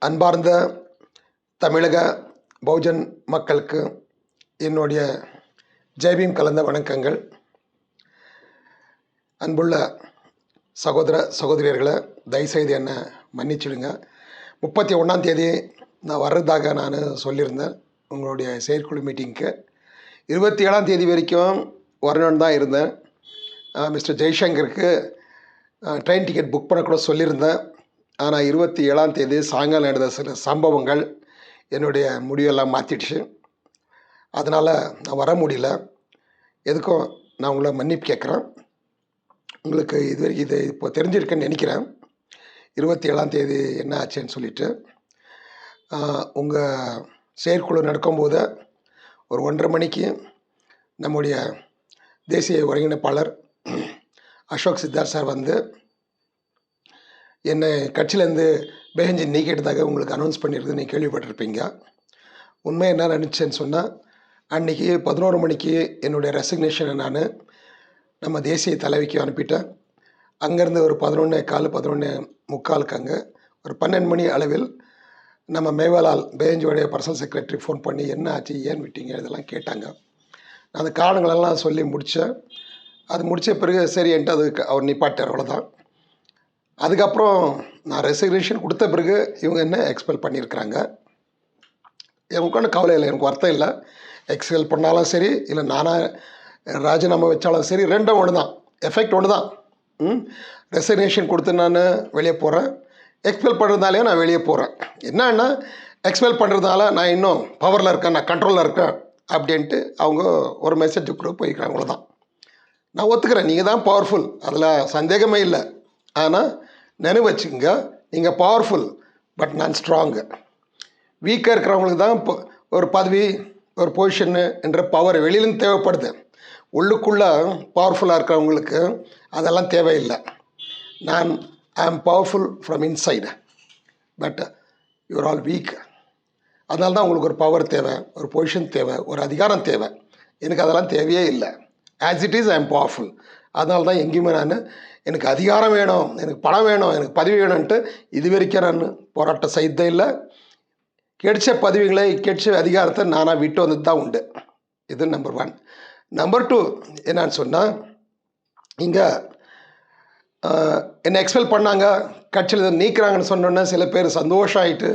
அன்பார்ந்த தமிழக பகுஜன் மக்களுக்கு என்னுடைய ஜெய்பீம் கலந்த வணக்கங்கள். அன்புள்ள சகோதர சகோதரியர்களை தயவுசெய்து என்னை மன்னிச்சிடுங்க. 31ஆம் தேதி நான் வர்றதாக நான் சொல்லியிருந்தேன் உங்களுடைய செயற்குழு மீட்டிங்க்கு. 27ஆம் தேதி வரைக்கும் வரணுன்னு தான் இருந்தேன். மிஸ்டர் ஜெய்சங்கருக்கு ட்ரெயின் டிக்கெட் புக் பண்ணக்கூட சொல்லியிருந்தேன். ஆனால் 27ஆம் தேதி சாயங்காலம் நடந்த சில சம்பவங்கள் என்னுடைய முடிவெல்லாம் மாற்றிடுச்சு. அதனால் நான் வர முடியல. எதுக்கும் நான் உங்களை மன்னிப்பு கேட்குறேன். உங்களுக்கு இது இப்போ தெரிஞ்சிருக்குன்னு நினைக்கிறேன். 27ஆம் தேதி என்ன ஆச்சுன்னு சொல்லிவிட்டு உங்கள் செயற்குழு நடக்கும்போது ஒரு 1:30 மணிக்கு நம்முடைய தேசிய ஒருங்கிணைப்பாளர் அசோக் சித்தார்த் சார் வந்து என்னை கட்சியிலேருந்து பெஹஞ்சி நீக்கிட்டதாக உங்களுக்கு அனௌன்ஸ் பண்ணியிருக்கு. நீங்கள் கேள்விப்பட்டிருப்பீங்க. உண்மை என்ன நினச்சேன்னு சொன்னால், அன்றைக்கி 11 மணிக்கு என்னுடைய ரெசிக்னேஷனை நான் நம்ம தேசிய தலைவிக்கு அனுப்பிட்டேன். அங்கேருந்து ஒரு 11:15 11:45 அங்கே ஒரு 12 மணி அளவில் நம்ம மேவாலால் பெஹஞ்சியோடைய பர்சனல் செக்ரட்டரி ஃபோன் பண்ணி என்ன ஆச்சு, ஏன் விட்டீங்க, இதெல்லாம் கேட்டாங்க. நான் அந்த காரணங்களெல்லாம் சொல்லி முடித்தேன். அது முடித்த பிறகு சரி என்கிட்ட அதுக்கு அவர் நிப்பாட்டார், அவ்வளோதான். அதுக்கப்புறம் நான் ரெசிக்னேஷன் கொடுத்த பிறகு இவங்க என்ன எக்ஸ்பெல் பண்ணியிருக்கிறாங்க. எனக்கு ஒன்றும் கவலை இல்லை, எனக்கு வருத்தம் இல்லை. எக்ஸ்பெல் பண்ணாலும் சரி, இல்லை நானாக ராஜினாமா வச்சாலும் சரி, ரெண்டும் ஒன்று தான், எஃபெக்ட் ஒன்று தான். ரெசிக்னேஷன் கொடுத்து நான் வெளியே போகிறேன், எக்ஸ்பெல் பண்ணுறதுனாலே நான் வெளியே போகிறேன். என்னன்னா எக்ஸ்பெல் பண்ணுறதுனால நான் இன்னும் பவரில் இருக்கேன், நான் கண்ட்ரோலில் இருக்கேன் அப்படின்ட்டு அவங்க ஒரு மெசேஜ் கூட போய்க்கிறாங்க, அவ்வளோதான். நான் ஒத்துக்கிறேன், நீங்கள் தான் பவர்ஃபுல், அதில் சந்தேகமே இல்லை. ஆனால் நினைவு வச்சுங்க, நீங்கள் பவர்ஃபுல் பட் நான் ஸ்ட்ராங்கு. வீக்காக இருக்கிறவங்களுக்கு தான் இப்போ ஒரு பதவி, ஒரு பொசிஷன்னு என்ற பவர் வெளியிலேருந்து தேவைப்படுது. உள்ளுக்குள்ளே பவர்ஃபுல்லாக இருக்கிறவங்களுக்கு அதெல்லாம் தேவையில்லை. நான் I am powerful from inside, but you're all weak. அதனால தான் உங்களுக்கு ஒரு பவர் தேவை, ஒரு பொசிஷன் தேவை, ஒரு அதிகாரம் தேவை. எனக்கு அதெல்லாம் தேவையே இல்லை. As it is I am powerful. அதனால தான் எங்கேயுமே நான் எனக்கு அதிகாரம் வேணும், எனக்கு பணம் வேணும், எனக்கு பதவி வேணும்ன்ட்டு இது வரைக்கும் நான் போராட்டம் செய்தே இல்லை. கிடைச்ச பதவிகளை, கிடைச்ச அதிகாரத்தை நானாக விட்டு வந்தது தான் உண்டு. இது நம்பர் 1. நம்பர் 2 என்னான்னு சொன்னால், இங்கே என்னை எக்ஸ்பெல் பண்ணாங்க, கட்சியில் நீக்கிறாங்கன்னு சொன்னோன்னே சில பேர் சந்தோஷம் ஆகிட்டு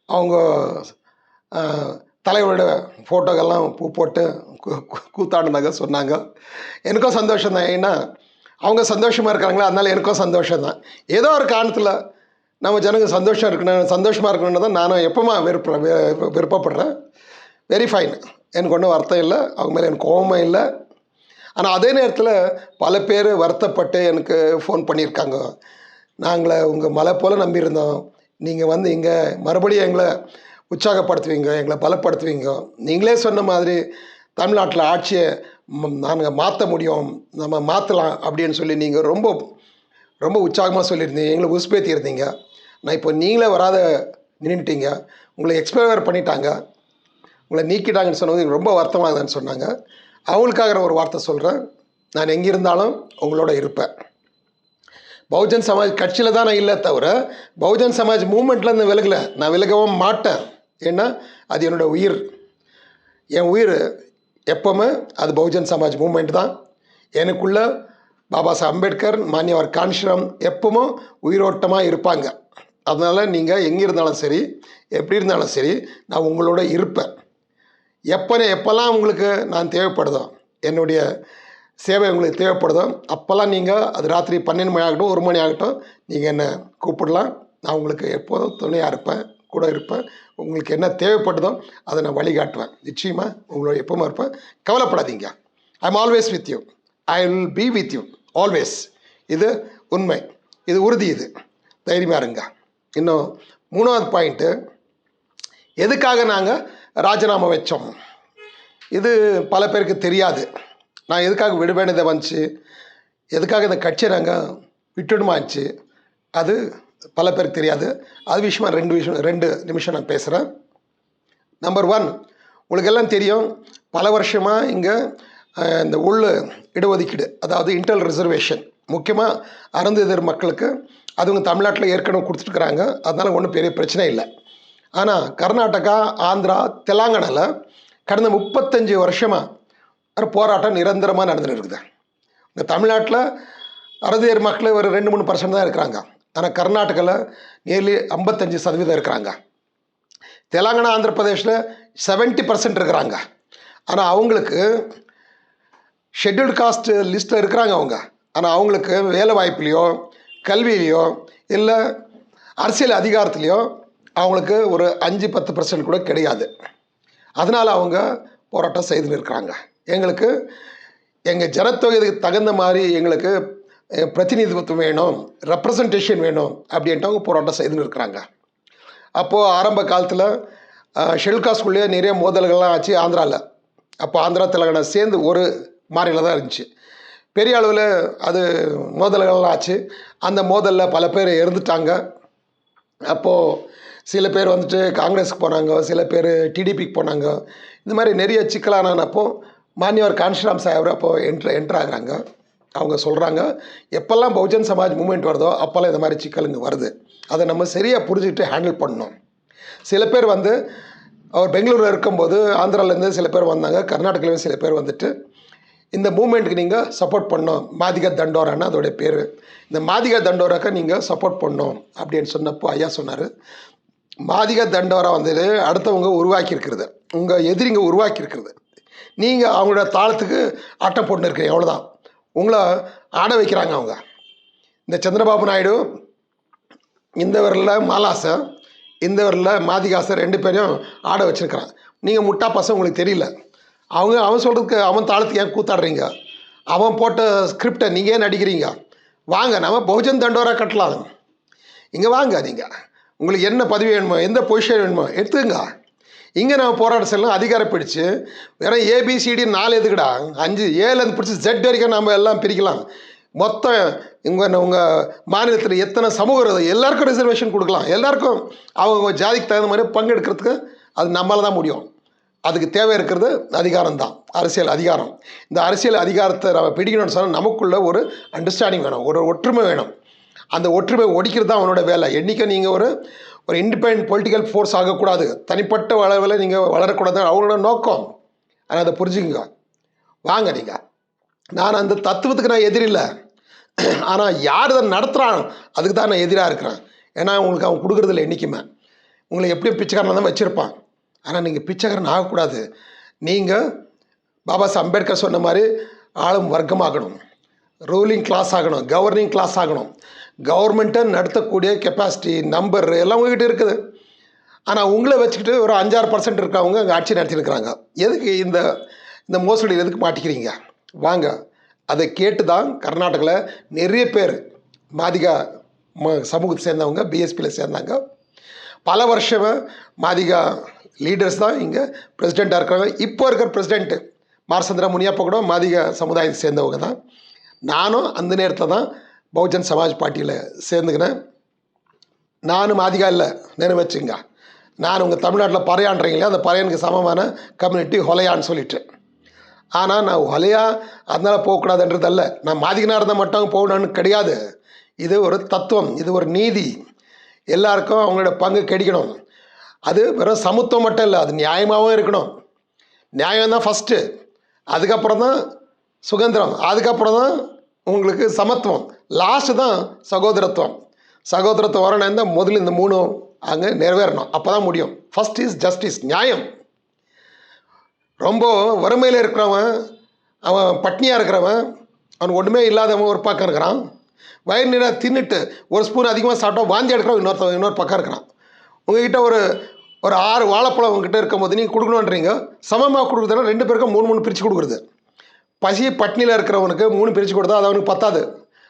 அவங்க தலைவரோட ஃபோட்டோக்கெல்லாம் பூ போட்டு கூத்தாடினாங்க சொன்னாங்க. எனக்கும் சந்தோஷம் தான். ஏன்னா அவங்க சந்தோஷமாக இருக்கிறாங்களா, அதனால் எனக்கும் சந்தோஷம் தான். ஏதோ ஒரு காரணத்தில் நம்ம ஜனங்க சந்தோஷமாக இருக்கணும்னு தான் நானும் எப்போமா விருப்பப்படுறேன். வெரி ஃபைன், எனக்கு ஒன்றும் வருத்தம் இல்லை, அவங்க மேலே எனக்கு கோபமும் இல்லை. ஆனால் அதே நேரத்தில் பல பேர் வருத்தப்பட்டு எனக்கு ஃபோன் பண்ணியிருக்காங்க. நாங்களை உங்கள் மலை போல் நம்பியிருந்தோம், நீங்கள் வந்து இங்கே மறுபடியும் எங்களை உற்சாகப்படுத்துவீங்க, எங்களை பலப்படுத்துவீங்க, நீங்களே சொன்ன மாதிரி தமிழ்நாட்டில் ஆட்சியை நாங்கள் மாற்ற முடியும், நம்ம மாற்றலாம் அப்படின்னு சொல்லி நீங்கள் ரொம்ப ரொம்ப உற்சாகமாக சொல்லியிருந்தீங்க, எங்களை உசுப்பேற்றியிருந்தீங்க. நான் இப்போ நீங்களே வராத நின்றுட்டீங்க, உங்களை எக்ஸ்பயர் பண்ணிட்டாங்க, உங்களை நீக்கிட்டாங்கன்னு சொன்னது எனக்கு ரொம்ப வருத்தமாகுதுன்னு சொன்னாங்க. அவங்களுக்காக நான் ஒரு வார்த்தை சொல்கிறேன். நான் எங்கே இருந்தாலும் உங்களோட இருப்பேன். பகுஜன் சமாஜ் கட்சியில் தான் நான் இல்லை தவிர பகுஜன் சமாஜ் மூமெண்ட்லேருந்து விலகலை, நான் விலகவும் மாட்டேன். ஏன்னா அது என்னோடய உயிர். என் உயிர் எப்போவுமே அது பகுஜன் சமாஜ் மூமெண்ட் தான். எனக்குள்ள பாபா சாஹேப் அம்பேத்கர், மான்யவர் காஞ்சிராம் எப்பவும் உயிரோட்டமாக இருப்பாங்க. அதனால் நீங்கள் எங்கே இருந்தாலும் சரி, எப்படி இருந்தாலும் சரி, நான் உங்களோட இருப்பேன். எப்போல்லாம் உங்களுக்கு நான் தேவைப்படுதோ, என்னுடைய சேவை உங்களுக்கு தேவைப்படுதோ, அப்போல்லாம் நீங்கள் அது ராத்திரி 12 மணி ஆகட்டும், 1 மணி ஆகட்டும், நீங்கள் என்னை கூப்பிடலாம். நான் உங்களுக்கு எப்போதும் துணையாக இருப்பேன், கூட இருப்பேன். உங்களுக்கு என்ன தேவைப்படுதோ அதை நான் வழிகாட்டுவேன். நிச்சயமாக உங்களோட எப்பவும் இருப்பேன். கவலைப்படாதீங்க. I am always with you, I will be with you always. இது உண்மை, இது உறுதி, இது தைரியமாக இருங்க. இன்னும் 3வது பாயிண்ட்டு, எதுக்காக நாங்கள் ராஜினாமா வச்சோம், இது பல பேருக்கு தெரியாது. நான் எதுக்காக விட வேண்டியதை வந்துச்சு, எதுக்காக இந்த கட்சியை நாங்கள் விட்டுடுமாச்சு, அது பல பேருக்கு தெரியாது. அது விஷயமா 2 நிமிஷம் நான் பேசுகிறேன். நம்பர் 1, உங்களுக்கு எல்லாம் தெரியும், பல வருஷமாக இங்கே இந்த உள் இடஒதுக்கீடு, அதாவது இன்டர்னல் ரிசர்வேஷன், முக்கியமாக அருந்ததியர் மக்களுக்கு அதுவங்க தமிழ்நாட்டில் ஏற்கனவே கொடுத்துட்டுருக்குறாங்க. அதனால் ஒன்றும் பெரிய பிரச்சனை இல்லை. ஆனால் கர்நாடகா, ஆந்திரா, தெலுங்கானாவில் கடந்த 35 வருஷமாக ஒரு போராட்டம் நிரந்தரமாக நடந்துட்டு இருக்குது. இந்த தமிழ்நாட்டில் அறுதியர் மக்கள் ஒரு 2-3% தான் இருக்கிறாங்க. ஆனால் கர்நாடகாவில் நியர்லி 55% இருக்கிறாங்க. தெலுங்கானா, ஆந்திர பிரதேஷில் 70% இருக்கிறாங்க. ஆனால் அவங்களுக்கு ஷெட்யூல்டு காஸ்ட் லிஸ்ட்டில் இருக்கிறாங்க அவங்க. ஆனால் அவங்களுக்கு வேலை வாய்ப்புலையோ கல்வியிலையோ இல்லை அரசியல் அதிகாரத்துலேயோ அவங்களுக்கு ஒரு 5-10% கூட கிடையாது. அதனால் அவங்க போராட்டம் செய்துன்னு இருக்கிறாங்க. எங்களுக்கு எங்கள் ஜனத்தொகைக்கு தகுந்த மாதிரி எங்களுக்கு பிரதிநிதித்துவம் வேணும், ரெப்ரசன்டேஷன் வேணும் அப்படின்ட்டு அவங்க போராட்டம் செய்துன்னு இருக்கிறாங்க. அப்போது ஆரம்ப காலத்தில் ஷெட்யூல் காஸ்ட்குள்ளேயே நிறைய மோதல்கள்லாம் ஆச்சு ஆந்திராவில். அப்போ ஆந்திரா, தெலுங்கானா சேர்ந்து ஒரு மாநிலம் தான் இருந்துச்சு. பெரிய அளவில் அது மோதல்கள்லாம் ஆச்சு. அந்த மோதலில் பல பேர் இறந்துட்டாங்க. அப்போது சில பேர் வந்துட்டு காங்கிரஸுக்கு போனாங்க, சில பேர் டிடிபிக்கு போனாங்க. இந்த மாதிரி நிறைய சிக்கலானப்போ மான்யவர் கான்ஷிராம் சாஹிப் அப்போது என்ட்ராகிறாங்க. அவங்க சொல்கிறாங்க, எப்போல்லாம் பகுஜன் சமாஜ் மூமெண்ட் வருதோ அப்போல்லாம் இந்த மாதிரி சிக்கலுங்க வருது. அதை நம்ம சரியாக புரிஞ்சுக்கிட்டு ஹேண்டில் பண்ணணும். சில பேர் வந்து அவர் பெங்களூரில் இருக்கும்போது ஆந்திராவிலேருந்து சில பேர் வந்தாங்க, கர்நாடகாவிலேருந்து சில பேர் வந்துட்டு இந்த மூமெண்ட்டுக்கு நீங்கள் சப்போர்ட் பண்ணணும். மாதிகா தண்டோரான்னு அதோடைய பேர். இந்த மாதிகா தண்டோராக்க நீங்கள் சப்போர்ட் பண்ணணும் அப்படின்னு சொன்னப்போ ஐயா சொன்னார், மாதிகா தண்டோரா வந்து அடுத்தவங்க உருவாக்கியிருக்கிறது, உங்கள் எதிரிங்க உருவாக்கியிருக்கிறது. நீங்கள் அவங்களோட தாளத்துக்கு ஆட்டம் போட்டுன்னு இருக்கிறீங்க, அவ்வளோதான். உங்களை ஆட வைக்கிறாங்க அவங்க. இந்த சந்திரபாபு நாயுடு இந்த வரலில் மாலாசை, இந்த வரலில் மாதிகாசை 2 பேரையும் ஆட வச்சுருக்கிறான். நீங்கள் முட்டா பசங்க, உங்களுக்கு தெரியல. அவன் சொல்கிறதுக்கு அவன் தாளத்துக்கு ஏன் கூத்தாடுறீங்க? அவன் போட்ட ஸ்கிரிப்டை நீங்கள் ஏன் நடிக்கிறீங்க? வாங்க, நம்ம பகுஜன் தண்டோரா கட்டலாம். இங்கே வாங்க, நீங்கள் உங்களுக்கு என்ன பதவி வேணுமோ, எந்த பொசிஷன் வேணுமோ எடுத்துங்க. இங்கே நம்ம போராட்டம் செய்யலாம். அதிகாரம் பிடிச்சு வெறும் ABCD 4 எதுக்குடா, 5 7 பிடிச்சி Z வரைக்கும் நம்ம எல்லாம் பிரிக்கலாம். மொத்தம் உங்கள் மாநிலத்தில் எத்தனை சமூகம் இருக்குது எல்லாருக்கும் ரிசர்வேஷன் கொடுக்கலாம். எல்லாருக்கும் அவங்க ஜாதிக்கு தகுந்த மாதிரி பங்கெடுக்கிறதுக்கு அது நம்மளால் தான் முடியும். அதுக்கு தேவை இருக்கிறது அதிகாரம் தான், அரசியல் அதிகாரம். இந்த அரசியல் அதிகாரத்தை நம்ம பிடிக்கணும்னு சொன்னால் நமக்குள்ள ஒரு அண்டர்ஸ்டாண்டிங் வேணும், ஒரு ஒற்றுமை வேணும். அந்த ஒற்றுமை ஒடிக்கிறது தான் அவனோட வேலை. என்றைக்கு நீங்கள் ஒரு இண்டிபெண்ட் பொலிட்டிக்கல் ஃபோர்ஸ் ஆகக்கூடாது, தனிப்பட்ட அளவில் நீங்கள் வளரக்கூடாது, அவங்களோட நோக்கம். ஆனால் அதை புரிஞ்சுக்குங்க. வாங்க, நீங்கள் நான் அந்த தத்துவத்துக்கு நான் எதிரில்லை. ஆனால் யார் அதை நடத்துகிறான் அதுக்கு தான் நான் எதிராக இருக்கிறேன். ஏன்னா உங்களுக்கு அவன் கொடுக்குறதில்ல என்றைக்குமே. உங்களை எப்படியும் பிச்சைக்காரனாக தான் வச்சுருப்பான். ஆனால் நீங்கள் பிச்சைக்காரன் ஆகக்கூடாது. நீங்கள் பாபா சாஹேப் அம்பேத்கர் சொன்ன மாதிரி ஆளும் வர்க்கமாகணும், ரூலிங் கிளாஸ் ஆகணும், கவர்னிங் கிளாஸ் ஆகணும். கவர்மெண்ட்டை நடத்தக்கூடிய கெப்பாசிட்டி நம்பர் எல்லாம் உங்ககிட்ட இருக்குது. ஆனால் உங்களை வச்சுக்கிட்டு ஒரு 5-6% இருக்கவங்க அங்கே ஆட்சி நடத்திருக்கிறாங்க. எதுக்கு இந்த மோசடியில் எதுக்கு மாட்டிக்கிறீங்க? வாங்க, அதை கேட்டு தான் கர்நாடகாவில் நிறைய பேர் மாதிகா சமூகத்தை சேர்ந்தவங்க பிஎஸ்பியில் சேர்ந்தாங்க. பல வருஷமாக மாதிகா லீடர்ஸ் தான் இங்கே பிரசிடெண்ட்டாக இருக்கிறாங்க. இப்போ இருக்கிற பிரசிடெண்ட்டு மார்சந்திரா முனியப்பா கூட மாதிகா சமுதாயத்தை சேர்ந்தவங்க தான். நானும் அந்த நேரத்தில் தான் பகுஜன் சமாஜ் பார்ட்டியில் சேர்ந்துக்கினேன். நானும் மாதிகா இல்லை, நினைவு வச்சுங்க. நான் உங்கள் தமிழ்நாட்டில் பறையான்றீங்களே, அந்த பறையனுக்கு சமமான கம்யூனிட்டி ஹொலையான்னு சொல்லிட்டு. ஆனால் நான் ஹொலையா அதனால் போகக்கூடாதுன்றதல்ல, நான் மாதிகனாக இருந்தால் மட்டும் போகணுன்னு கிடையாது. இது ஒரு தத்துவம், இது ஒரு நீதி. எல்லாருக்கும் அவங்களோட பங்கு கிடைக்கணும். அது வெறும் சமத்துவம் மட்டும் இல்லை, அது நியாயமாகவும் இருக்கணும். நியாயம் தான் ஃபஸ்ட்டு, அதுக்கப்புறம் தான் சுதந்திரம், அதுக்கப்புறம் தான் உங்களுக்கு சமத்துவம், லாஸ்ட்டு தான் சகோதரத்துவம். சகோதரத்துவம் வரணும்னா முதல்ல இந்த 3 அங்கே நிறைவேறணும். அப்போ தான் முடியும். ஃபஸ்ட் இஸ் ஜஸ்டிஸ், நியாயம். ரொம்ப வறுமையில் இருக்கிறவன், அவன் பட்னியாக இருக்கிறவன், அவன் ஒன்றுமே இல்லாதவன் ஒரு பக்கம் இருக்கிறான். வயிறு நீராக தின்னுட்டு ஒரு ஸ்பூன் அதிகமாக சாப்பிட்டா வாந்தி எடுக்கிறவன் இன்னொரு பக்கம் இருக்கிறான். உங்ககிட்ட ஒரு 6 வாழைப்பழம் உங்ககிட்ட இருக்கும்போது நீங்கள் கொடுக்கணுன்றீங்க. சமமாக கொடுக்குறதுனா 2 பேருக்கும் 3 பிரித்து கொடுக்குறது. பசி பட்னியில் இருக்கிறவனுக்கு 3 பிரித்து கொடுத்தா அது அவனுக்கு பத்தாது,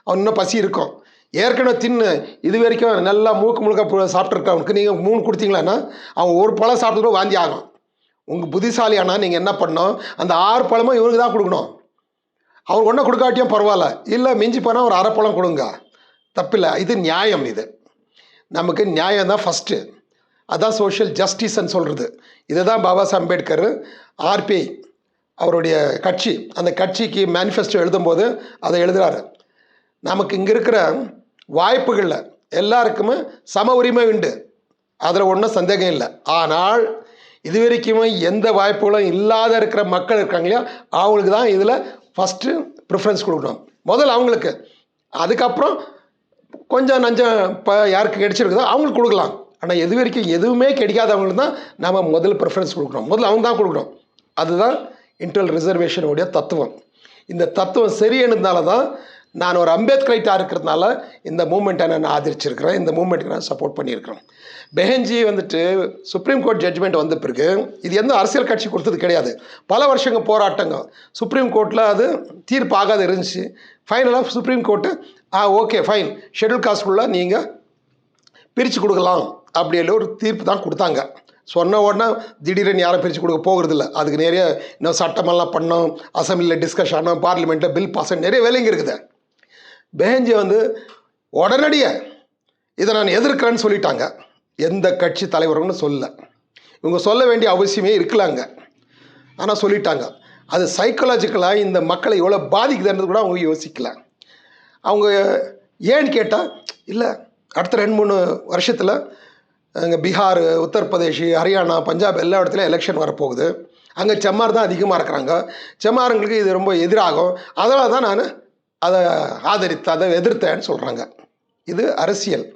அவன் இன்னும் பசி இருக்கும். ஏற்கனவே தின்னு இது வரைக்கும் நல்லா முழுக்க சாப்பிட்ருக்கவனுக்கு நீங்கள் 3 கொடுத்தீங்களான்னா அவன் ஒரு பழம் சாப்பிட்டு வாந்தி ஆகும். உங்கள் புத்திசாலியானா நீங்கள் என்ன பண்ணணும், அந்த 6 பழமும் இவனுக்கு தான் கொடுக்கணும். அவன் ஒன்றும் கொடுக்காட்டியும் பரவாயில்ல, இல்லை மிஞ்சி போனால் ஒரு 1/2 பழம் கொடுங்க, தப்பில்லை. இது நியாயம். இது நமக்கு நியாயம் தான் ஃபஸ்ட்டு. அதான் சோஷியல் ஜஸ்டிஸ்ன்னு சொல்கிறது. இதை தான் பாபா சாஹேப் அம்பேத்கர் RPI அவருடைய கட்சி, அந்த கட்சிக்கு மேனிஃபெஸ்டோ எழுதும்போது அதை எழுதுகிறாரு. நமக்கு இங்கே இருக்கிற வாய்ப்புகளில் எல்லாருக்குமே சம உரிமை உண்டு, அதில் ஒன்றும் சந்தேகம் இல்லை. ஆனால் இது வரைக்குமே எந்த வாய்ப்புகளும் இல்லாத இருக்கிற மக்கள் இருக்காங்க இல்லையா, அவங்களுக்கு தான் இதில் ஃபஸ்ட்டு ப்ரிஃபரன்ஸ் கொடுக்கணும், முதல்ல அவங்களுக்கு. அதுக்கப்புறம் கொஞ்சம் நஞ்சம் இப்போ யாருக்கு கிடைச்சிருக்குதோ அவங்களுக்கு கொடுக்கலாம். ஆனால் எது வரைக்கும் எதுவுமே கிடைக்காதவங்களுக்கு தான் நம்ம முதல் ப்ரிஃபரன்ஸ் கொடுக்கணும், முதல்ல அவங்க தான் கொடுக்கணும். அதுதான் இன்டர்னல் ரிசர்வேஷனுடைய தத்துவம். இந்த தத்துவம் சரியானதுனால தான் நான் ஒரு அம்பேத்கரைட்டாக இருக்கிறதுனால இந்த மூமெண்ட்டை நான் ஆதரிச்சிருக்கிறேன், இந்த மூமெண்ட்டுக்கு நான் சப்போர்ட் பண்ணியிருக்கிறேன். பெஹன்ஜி வந்துட்டு சுப்ரீம் கோர்ட் ஜட்ஜ்மெண்ட் வந்த பிறகு இது எந்த அரசியல் கட்சி கொடுத்தது கிடையாது, பல வருஷங்க போராட்டங்க. சுப்ரீம் கோர்ட்டில் அது தீர்ப்பு ஆகாத இருந்துச்சு. ஃபைனலாக supreme court okay fine, schedule காஸ்ட்குள்ளே நீங்கள் பிரித்து கொடுக்கலாம் அப்படின்னு ஒரு தீர்ப்பு தான் கொடுத்தாங்க. சொன்ன உடனே திடீர்னு யாரும் பிரித்து கொடுக்க போகிறது இல்லை. அதுக்கு நிறைய இன்னும் சட்டமெல்லாம் பண்ணோம், அசம்பிளியில் டிஸ்கஷன் ஆனோம், பார்லிமெண்ட்டில் பில் பாஸ் நிறைய வேலைங்க இருக்குது. பெஹன்ஜி உடனடியாக இதை நான் எதிர்க்கிறேன்னு சொல்லிட்டாங்க. எந்த கட்சி தலைவர்கள்னு சொல்ல, இவங்க சொல்ல வேண்டிய அவசியமே இருக்கலாங்க, ஆனால் சொல்லிட்டாங்க. அது சைக்கலாஜிக்கலாக இந்த மக்களை எவ்வளோ பாதிக்குதுன்றது கூட அவங்க யோசிக்கல. அவங்க ஏன்னு கேட்டால், இல்லை அடுத்த 2-3 வருஷத்தில் அங்கே பீகார், உத்தரப்பிரதேஷ், ஹரியானா, பஞ்சாப் எல்லா இடத்துலையும் எலெக்ஷன் வரப்போகுது. அங்கே செம்மார் தான் அதிகமாக இருக்கிறாங்க. செம்மாருங்களுக்கு இது ரொம்ப எதிராகும். அதனால தான் நான் அதை அதை எதிர்த்தேன்னு சொல்கிறாங்க. இது அரசியல்.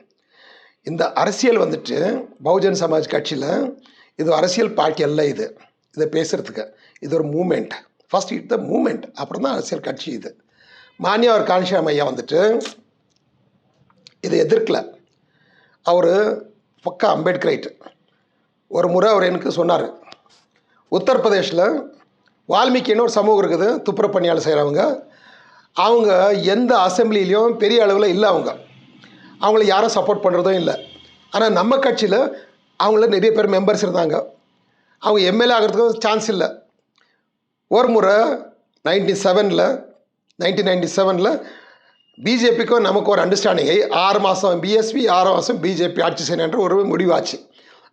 இந்த அரசியல் வந்துட்டு பகுஜன் சமாஜ் கட்சியில் இது அரசியல் பார்ட்டி அல்ல. இதை பேசுகிறதுக்கு இது ஒரு moment. First it the moment, அப்புறம் தான் அரசியல் கட்சி. இது மானியவர் கான்ஷியாம் ஐயா வந்துட்டு இதை எதிர்க்கல. அவர் பக்கா அம்பேத்கரைட். ஒரு முறை அவர் எனக்கு சொன்னார், உத்தரப்பிரதேஷில் வால்மீகின்னு ஒரு சமூகம் இருக்குது, துப்புரவு பணியாளர் செய்கிறவங்க. அவங்க எந்த அசம்பிளிலையும் பெரிய அளவில் இல்லை, அவங்கள யாரும் சப்போர்ட் பண்ணுறதும் இல்லை. ஆனால் நம்ம கட்சியில் அவங்கள நிறைய பேர் மெம்பர்ஸ் இருந்தாங்க. அவங்க எம்எல்ஏ ஆகிறதுக்கும் சான்ஸ் இல்லை. ஒரு முறை 1997 பிஜேபிக்கும் நமக்கு ஒரு அண்டர்ஸ்டாண்டிங்கை 6 மாதம் பிஎஸ்பி 6 மாதம் பிஜேபி ஆட்சி செய்யணுன்ற ஒரு முடிவாச்சு.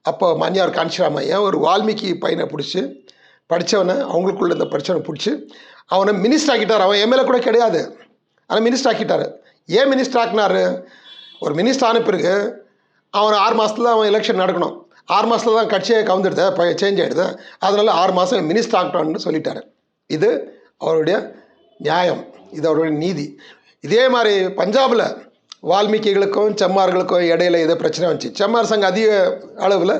அப்போ மானியார் காஞ்சிராமையா ஒரு வால்மீகி பையனை பிடிச்சி, படித்தவனை, அவங்களுக்குள்ள இந்த படித்தவனை பிடிச்சி அவனை மினிஸ்டர் ஆக்கிட்டார். அவன் எம்எல்ஏ கூட கிடையாது, ஆனால் மினிஸ்டர் ஆக்கிட்டார். ஏன் மினிஸ்டர் ஆக்கினார்? ஒரு மினிஸ்டர் ஆன பிறகு அவன் 6 மாதத்தில் அவன் எலெக்ஷன் நடக்கணும். 6 மாதத்தில் தான் கட்சியை கவுந்துடுது, சேஞ்ச் ஆகிடுது. அதனால் 6 மாதம் மினிஸ்டர் ஆகணும்னு சொல்லிட்டார். இது அவருடைய நியாயம், இது அவருடைய நீதி. இதே மாதிரி பஞ்சாபில் வால்மீகிகளுக்கும் செம்மார்களுக்கும் இடையில ஏதோ பிரச்சனை வந்துச்சு. செம்மார் சங்கம் அதிக அளவில்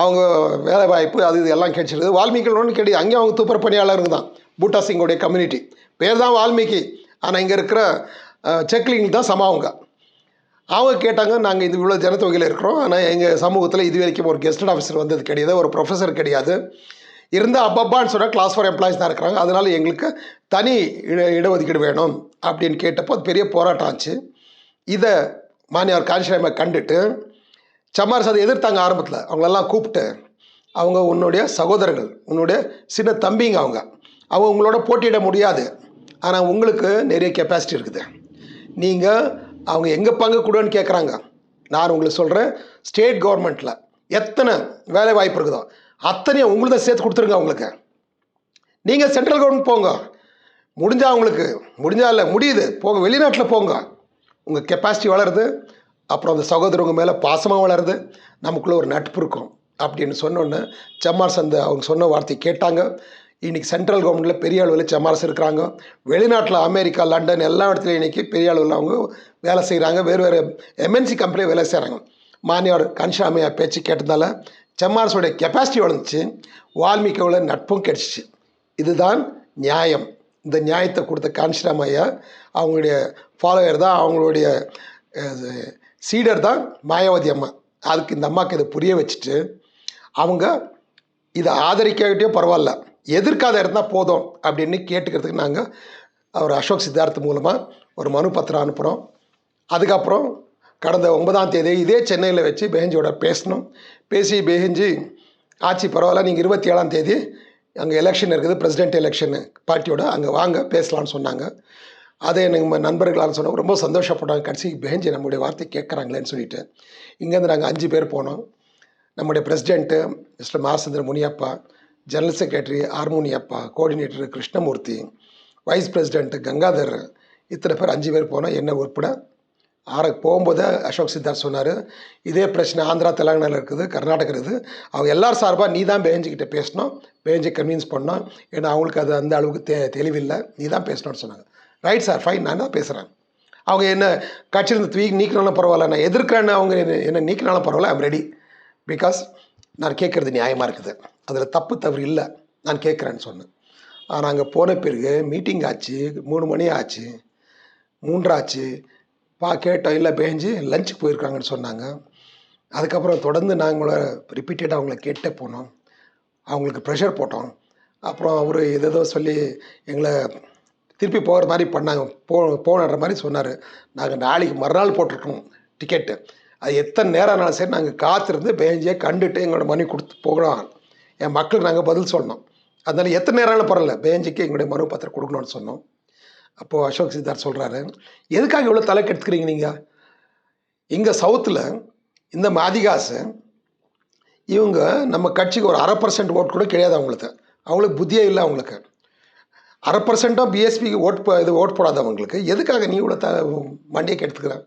அவங்க வேலை வாய்ப்பு அது இது எல்லாம் கிடைச்சிருது. வால்மீகிகள் ஒன்றும் கிடையாது, அங்கேயும் அவங்க துப்புரவு பணியாளருங்க தான். பூட்டா சிங்கோடைய கம்யூனிட்டி பேர் தான் வால்மீகி, ஆனால் இங்கே இருக்கிற செக்லிங் தான் சமாவங்க. அவங்க கேட்டாங்க, நாங்கள் இது இவ்வளோ ஜனத்தொகையில் இருக்கிறோம், ஆனால் எங்கள் சமூகத்தில் இது வரைக்கும் ஒரு கெஸ்டட் ஆஃபீஸர் வந்தது கிடையாது, ஒரு ப்ரொஃபஸர் கிடையாது. இருந்தால் அப்பப்பான்னு சொன்னால் கிளாஸ் 4 எம்ப்ளாயிஸ் தான் இருக்கிறாங்க. அதனால் எங்களுக்கு தனி இடஒதுக்கீடு வேணும் அப்படின்னு கேட்டப்போ அது பெரிய போராட்டம் ஆச்சு. இதை மானியார் காஞ்சிராமை கண்டுட்டு சம்மார் சாதி எதிர்த்தாங்க ஆரம்பத்தில். அவங்களெல்லாம் கூப்பிட்டு, அவங்க உன்னுடைய சகோதரர்கள், உன்னுடைய சின்ன தம்பிங்க, அவங்க உங்களோட போட்டியிட முடியாது, ஆனால் உங்களுக்கு நிறைய கெப்பாசிட்டி இருக்குது, நீங்கள் அவங்க எங்கே பங்கு கொடுன்னு கேட்குறாங்க. நான் உங்களுக்கு சொல்கிறேன், ஸ்டேட் கவர்மெண்ட்டில் எத்தனை வேலை வாய்ப்பு இருக்குதோ அத்தனையும் உங்களுக்கு தான் சேர்த்து கொடுத்துருங்க. அவங்களுக்கு நீங்கள் சென்ட்ரல் கவர்மெண்ட் போங்க, முடிஞ்சால் அவங்களுக்கு முடிஞ்சா இல்லை முடியுது போங்க, வெளிநாட்டில் போங்க, உங்கள் கெப்பாசிட்டி வளருது, அப்புறம் அந்த சகோதரங்க மேலே பாசமாக வளருது, நமக்குள்ளே ஒரு நட்பு இருக்கும் அப்படின்னு சொன்னோன்னே செம்மார்ஸ் அவங்க சொன்ன வார்த்தை கேட்டாங்க. இன்றைக்கி சென்ட்ரல் கவர்மெண்ட்டில் பெரிய அளவில் செம்மார்ஸ் இருக்கிறாங்க. வெளிநாட்டில் அமெரிக்கா, லண்டன் எல்லா இடத்துலையும் இன்றைக்கி பெரிய அளவில் அவங்க வேலை செய்கிறாங்க. வேறு எம்என்சி கம்பெனியில் வேலை செய்கிறாங்க. மானியார் காஞ்சிராமையா பேச்சு கேட்டதால் செம்மார்ஸோடைய கெப்பாசிட்டி வளர்ந்துச்சு, வால்மீகியோட நட்பும் கிடச்சிச்சு. இதுதான் நியாயம். இந்த நியாயத்தை கொடுத்த காஞ்சிராமையா அவங்களுடைய ஃபாலோவர் தான், அவங்களுடைய சீடர் தான் மாயாவதி அம்மா. அதுக்கு இந்த அம்மாவுக்கு இதை புரிய வச்சுட்டு அவங்க இதை ஆதரிக்காவிட்டே பரவாயில்ல, எதிர்க்காத இருந்தால் போதும் அப்படின்னு கேட்டுக்கிறதுக்கு நாங்கள் அவர் அசோக் சித்தார்த் மூலமாக ஒரு மனு பத்திரம் அனுப்புகிறோம். அதுக்கப்புறம் கடந்த 9ஆம் தேதி இதே சென்னையில் வச்சு பெஹன்ஜியோட பேசணும். பேசி பெஹன்ஜி ஆட்சி பரவாயில்ல, நீங்கள் 27ஆம் தேதி அங்கே எலெக்ஷன் இருக்குது, பிரசிடென்ட் எலெக்ஷனு பார்ட்டியோட, அங்கே வாங்க பேசலான்னு சொன்னாங்க. அதை எனக்கு நண்பர்களால் சொன்னோம், ரொம்ப சந்தோஷப்பட்டாங்க. கடைசி பெஹன்ஜி நம்முடைய வார்த்தை கேட்குறாங்களேன்னு சொல்லிட்டு இங்கேருந்து நாங்கள் 5 பேர் போனோம். நம்முடைய president mister மாசந்திர Muniyappa, general secretary ஆர்முனியப்பா, coordinator Krishnamurthy, vice president Gangadhar, இத்தனை பேர் 5 பேர் போனோம், என்ன உட்பட. போகும்போது அசோக் சித்தார்த் சொன்னார், இதே பிரச்சனை ஆந்திரா தெலுங்கானாவில் இருக்குது, கர்நாடகா இருக்குது. அவங்க எல்லாரும் சார்பாக நீ தான் பெஹன்ஜிக்கிட்ட பேசணும், பெஹன்ஜி கன்வின்ஸ் பண்ணணும். ஏன்னா அவங்களுக்கு அது அந்த அளவுக்கு தெளிவில்லை, நீ தான் பேசணும்னு சொன்னாங்க. ரைட் சார், ஃபைன், நான் தான் பேசுகிறேன். அவங்க என்ன கட்சியிலிருந்து நீக்கினாலும் பரவாயில்ல, நான் எதிர்க்கிறேன்னு அவங்க என்ன நீக்கினாலும் பரவாயில்ல, ஐம் ரெடி. பிகாஸ் நான் கேட்குறது நியாயமாக இருக்குது, அதில் தவறு இல்லை, நான் கேட்குறேன்னு சொன்னேன். ஆனால் அங்கே போன பிறகு மீட்டிங் ஆச்சு, 3 மணி ஆச்சு, 3 ஆச்சு. கேட்டோம், இல்லை பெஹன்ஜி லஞ்சுக்கு போயிருக்காங்கன்னு சொன்னாங்க. அதுக்கப்புறம் தொடர்ந்து நாங்கள் ரிப்பீட்டடாக அவங்கள கேட்டே போனோம், அவங்களுக்கு ப்ரெஷர் போட்டோம். அப்புறம் அவர் ஏதேதோ சொல்லி எங்களை திருப்பி போகிற மாதிரி பண்ணாங்க, போகணுன்ற மாதிரி சொன்னார். நாங்கள் நாளைக்கு மறுநாள் போட்டிருக்கோம் டிக்கெட்டு. அது எத்தனை நேரம் ஆனாலும் சரி நாங்கள் காத்திருந்து பெஹன்ஜியை கண்டுட்டு எங்களோட மனு கொடுத்து போகலாம், என் மக்களுக்கு நாங்கள் பதில் சொன்னோம். அதனால் எத்தனை நேரம் பரவாயில்ல, பெஹன்ஜிக்கு எங்களுடைய மனு பத்திரம் கொடுக்கணும்னு சொன்னோம். அப்போது அசோக் சித்தார்த் சொல்கிறாரு, எதுக்காக இவ்வளோ தலை கெடுத்துக்கிறீங்க நீங்கள்? இங்கே சவுத்தில் இந்த மாதிகாசு இவங்க நம்ம கட்சிக்கு ஒரு 1/2% ஓட்டு கூட கிடையாது அவங்களுக்கு புத்தியே இல்லை. அவங்களுக்கு 1/2% பிஎஸ்பிக்கு ஓட்டு போடாதவங்களுக்கு எதுக்காக நீ இவ்வளோ மண்டியை கெடுத்துக்கிறேன்?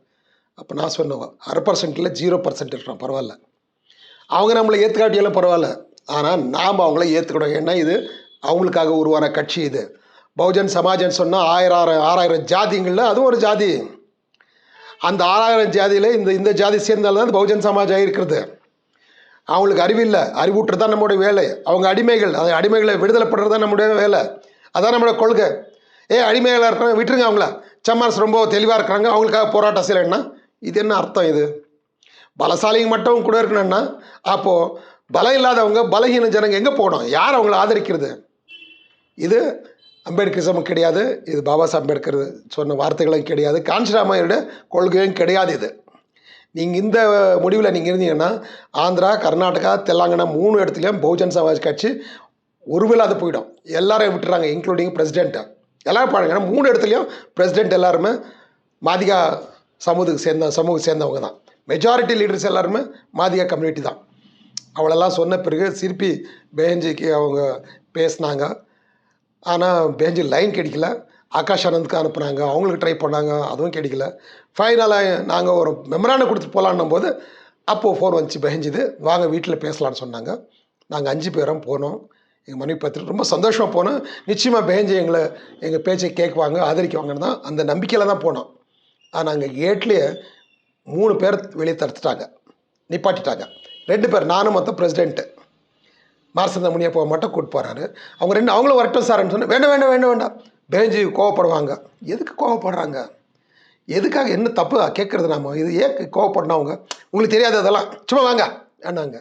அப்போ நான் சொன்னேன், 1/2% இல்லை 0% இருக்கிறோம், பரவாயில்ல. அவங்க நம்மளை ஏற்றுக்காட்டியெல்லாம் பரவாயில்ல, ஆனால் நாம் அவங்கள ஏற்றுக்கணும். ஏன்னா இது அவங்களுக்காக உருவான கட்சி. இது பகுஜன் சமாஜ்னு சொன்னால் 6000 ஜாதிங்களில் அதுவும் ஒரு ஜாதி. அந்த 6000 ஜாதியில் இந்த ஜாதி சேர்ந்தால்தான் அது பகுஜன் சமாஜ் ஆகிருக்கிறது. அவங்களுக்கு அறிவில்லை, அறிவூற்று தான் நம்மளுடைய வேலை. அவங்க அடிமைகள், அந்த அடிமைகளை விடுதலை பண்ணுறது தான் நம்முடைய வேலை, அதான் நம்மளோட கொள்கை. அடிமைகளாக இருக்கிறாங்க, விட்டுருங்க அவங்கள. சம்மார்ஸ் ரொம்ப தெளிவாக இருக்கிறாங்க, அவங்களுக்காக போராட்டம் செய்யலைன்னா இது என்ன அர்த்தம்? இது பலசாலிங்க மட்டும் கூட இருக்கணும்னா அப்போது பலம் இல்லாதவங்க, பலகீன ஜனங்க எங்கே போகணும்? யார் அவங்கள ஆதரிக்கிறது? இது அம்பேத்கரிசமும் கிடையாது, இது பாபா சாஹேப் அம்பேத்கர் சொன்ன வார்த்தைகளும் கிடையாது, காஞ்சிராமையோட கொள்கையும் கிடையாது. இது நீங்கள் இந்த முடிவில் நீங்கள் இருந்தீங்கன்னா ஆந்திரா, கர்நாடகா, தெலுங்கானா 3 இடத்துலையும் பகுஜன் சமாஜ் கட்சி ஒருவேளாது போயிடும். எல்லாரையும் விட்டுறாங்க, இன்க்ளூடிங் பிரசிடெண்ட்டை. எல்லோரும் பாருங்க, 3 இடத்துலையும் பிரசிடெண்ட் எல்லாருமே மாதிகா சமூகத்தை சேர்ந்தவங்க தான். மெஜாரிட்டி லீடர்ஸ் எல்லாருமே மாதிகா கம்யூனிட்டி தான். அவளெல்லாம் சொன்ன பிறகு திருப்பி பெஹன்ஜிக்கு அவங்க பேசினாங்க. ஆனால் பெஹன்ஜி லைன் கிடைக்கல. ஆகாஷ் ஆனந்துக்கு அனுப்புனாங்க, அவங்களுக்கு ட்ரை பண்ணாங்க, அதுவும் கிடைக்கல. ஃபைனலாக நாங்கள் ஒரு மெமராண்டை கொடுத்துட்டு போகலான்னும் போது அப்போது ஃபோன் வந்துச்சு பெஹன்ஜிது, வாங்க வீட்டில் பேசலான்னு சொன்னாங்க. நாங்கள் 5 பேரும் போனோம். எங்கள் மனைவி பார்த்துட்டு ரொம்ப சந்தோஷமாக போனோம். நிச்சயமாக பெஹன்ஜி எங்கள் பேச்சை கேட்குவாங்க, ஆதரிக்குவாங்கன்னு தான் அந்த நம்பிக்கையில் தான் போனோம். ஆனால் அங்கே கேட்லேயே 3 பேர் வெளியே தடுத்துட்டாங்க, நிப்பாட்டிட்டாங்க. 2 பேர், நானும் மொத்தம் பிரசிடெண்ட்டு மார்சந்த முனியப்பா மட்டும் கூப்பிட்டு போகிறாரு. அவங்களும் வரட்டும் சார்ன்னு சொன்னேன். வேண்டாம் பெஹன்ஜி கோவப்படுவாங்க. எதுக்கு கோவப்படுறாங்க? எதுக்காக? என்ன தப்பு கேட்குறது? நாம இது ஏன் கோவப்படணும்? அவங்க உங்களுக்கு தெரியாது, அதெல்லாம் சும்மா வாங்க அண்ணாங்க.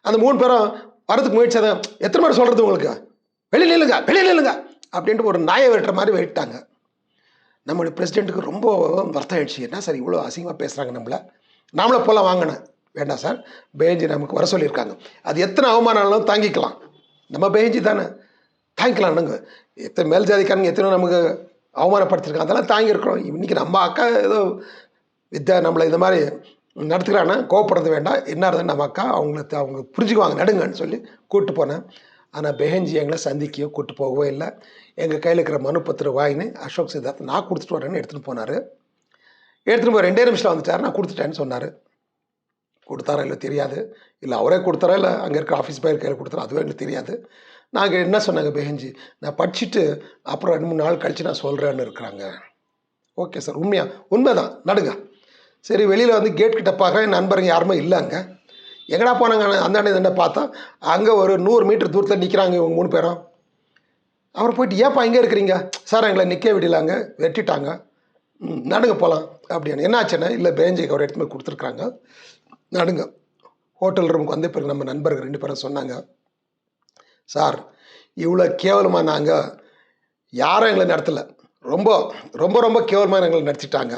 அந்த 3 பேரும் வரதுக்கு முயற்சி அதை எத்தனை பேர் சொல்கிறது உங்களுக்கு? வெளியில் இல்லைங்க அப்படின்ட்டு ஒரு நாயை வெட்டுற மாதிரி வெட்டாங்க. நம்மளுடைய பிரசிடெண்ட்டுக்கு ரொம்ப வருத்தம் ஆயிடுச்சு. என்ன சார் இவ்வளோ அசிங்கமாக பேசுகிறாங்க நாமளே போகலாம் வாங்கினேன். வேண்டாம் சார், பெஹன்ஜி நமக்கு வர சொல்லியிருக்காங்க, அது எத்தனை அவமானாலும் தாங்கிக்கலாம், நம்ம பெஹன்ஜி தானே தாங்கிக்கலாம்னுங்க. எத்தனை மேல் ஜாதிக்காரங்க எத்தனை நமக்கு அவமானப்படுத்திருக்காங்க, அதெல்லாம் தாங்கியிருக்கிறோம். இன்றைக்கி நம்ம அக்கா ஏதோ நம்மளை இந்த மாதிரி நடத்துக்கிறாங்கன்னா கோவப்படுறது வேண்டாம், என்ன இருந்தது நம்ம அக்கா அவங்க புரிஞ்சுக்குவாங்க, நடுங்கன்னு சொல்லி கூப்பிட்டு போனேன். ஆனால் பெஹன்ஜி எங்களை சந்திக்கையோ கூப்பிட்டு போகவே இல்லை. எங்கள் கையில் இருக்கிற மனு பத்திரம் வாங்கினு அசோக் சித்தார்த் நான் கொடுத்துட்டு வரேன்னு எடுத்துகிட்டு போனார். எடுத்துகிட்டு போய் 2 நிமிஷத்தில் வந்துட்டார். நான் கொடுத்துட்டேன்னு சொன்னார். கொடுத்தாரா இல்லை தெரியாது, இல்லை அவரே கொடுத்தாரா இல்லை அங்கே இருக்க ஆஃபீஸ் பாய் கையில் கொடுத்தாரா அதுவும் எங்களுக்கு தெரியாது. நாங்கள் என்ன சொன்னாங்க பெஹன்ஜி, நான் படிச்சுட்டு அப்புறம் 2-3 நாள் கழித்து நான் சொல்கிறேன்னு இருக்கிறாங்க. ஓகே சார், உண்மை தான், நடுங்க. சரி, வெளியில் வந்து கேட் கிட்ட பார்க்க என் நண்பருங்க யாருமே இல்லை. அங்கே எங்கடா போனாங்க? அந்த பார்த்தா அங்கே ஒரு 100 மீட்டர் தூரத்தில் நிற்கிறாங்க இவங்க 3 பேரும். அப்புறம் போயிட்டு ஏன்ப்பா இங்கே இருக்கிறீங்க? சார் எங்களை நிற்க விடலாங்க, வெட்டிட்டாங்க, நடுங்க போகலாம் அப்படின்னு. என்ன ஆச்சுன்னா, இல்லை பெஹன்ஜிக்கு ஒரு இடத்துல கொடுத்துருக்குறாங்க, நடுங்க. ஹோட்டல் ரூமுக்கு வந்த பிறகு நம்ம நண்பர்கள் 2 பேரும் சொன்னாங்க, சார் இவ்வளோ கேவலமாக நாங்கள் யாரும் எங்களை நடத்தலை, ரொம்ப ரொம்ப ரொம்ப கேவலமாக எங்களை நடத்திட்டாங்க.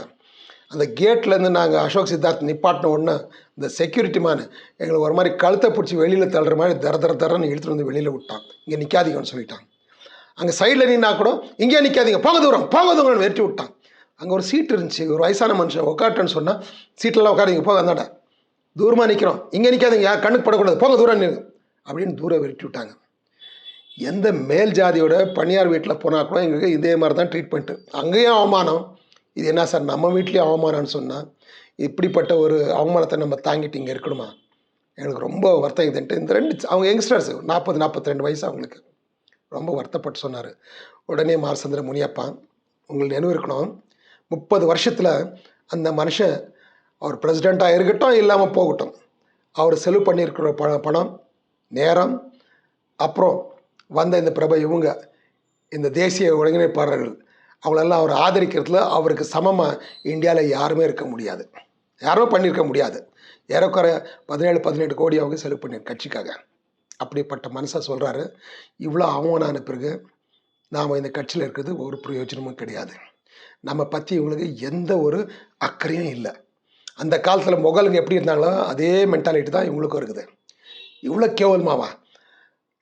அந்த கேட்லேருந்து நாங்கள் அசோக் சித்தார்த் நிப்பாட்டின ஒன்று இந்த செக்யூரிட்டி மேன் எங்களை ஒரு மாதிரி கழுத்தை பிடிச்சி வெளியில் தள்ளுற மாதிரி தரன்னு இழுத்துட்டு வந்து வெளியில் விட்டான். இங்கே நிற்காதீங்கன்னு சொல்லிட்டான். அங்கே சைடில் நின்னா கூட இங்கே நிற்காதீங்க, போங்க தூரம்னு வெட்டி விட்டான். அங்கே ஒரு சீட் இருந்துச்சு, ஒரு வயசான மனுஷன் உட்காட்டுன்னு சொன்னால் சீட்டெல்லாம் உட்காருங்க, போக அந்தாண்ட தூரமாக நிற்கிறோம், இங்கே நிற்காதீங்க, யார் கண்ணுக்கு படக்கூடாது, போங்க தூரம் நின்று அப்படின்னு தூரம் வெட்டி விட்டாங்க. எந்த மேல் ஜாதியோட பணியார் வீட்டில் போனால் கூட எங்களுக்கு இதே மாதிரி தான் ட்ரீட்மெண்ட்டு. அங்கேயும் அவமானம், இது என்ன சார் நம்ம வீட்லேயும் அவமானம்னு சொன்னால் இப்படிப்பட்ட ஒரு அவமானத்தை நம்ம தாங்கிட்டு இங்கே இருக்கணுமா? எனக்கு ரொம்ப வருத்தம் இதுன்ட்டு இந்த ரெண்டு அவங்க யங்ஸ்டர்ஸ் 40-42 வயசு அவங்களுக்கு ரொம்ப வருத்தப்பட்டு சொன்னார். உடனே மாரசந்திர முனியப்பா, உங்களுக்கு நினைவு இருக்கணும், 30 வருஷத்தில் அந்த மனுஷன் அவர் பிரசிடெண்ட்டாக இருக்கட்டும் இல்லாமல் போகட்டும், அவர் செலவு பண்ணியிருக்கிற பணம், நேரம், அப்புறம் வந்த இந்த பிரபை இவங்க இந்த தேசிய ஒருங்கிணைப்பாளர்கள் அவங்களெல்லாம் அவர் ஆதரிக்கிறதுல அவருக்கு சமமாக இந்தியாவில் யாருமே இருக்க முடியாது, யாரும் பண்ணியிருக்க முடியாது. ஏறக்குறைய 17-18 கோடி அவங்க செலவு பண்ணியிருக்க கட்சிக்காக. அப்படிப்பட்ட மனுஷன் சொல்கிறாரு, இவ்வளோ அவமானான பிறகு நாம் இந்த கட்சியில் இருக்கிறது ஒரு பிரயோஜனமும் கிடையாது, நம்ம பற்றி இவங்களுக்கு எந்த ஒரு அக்கறையும் இல்லை. அந்த காலத்தில் முகலுங்க எப்படி இருந்தாங்களோ அதே மென்டாலிட்டி தான் இவங்களுக்கும் இருக்குது. இவ்வளோ கேவலமாவா?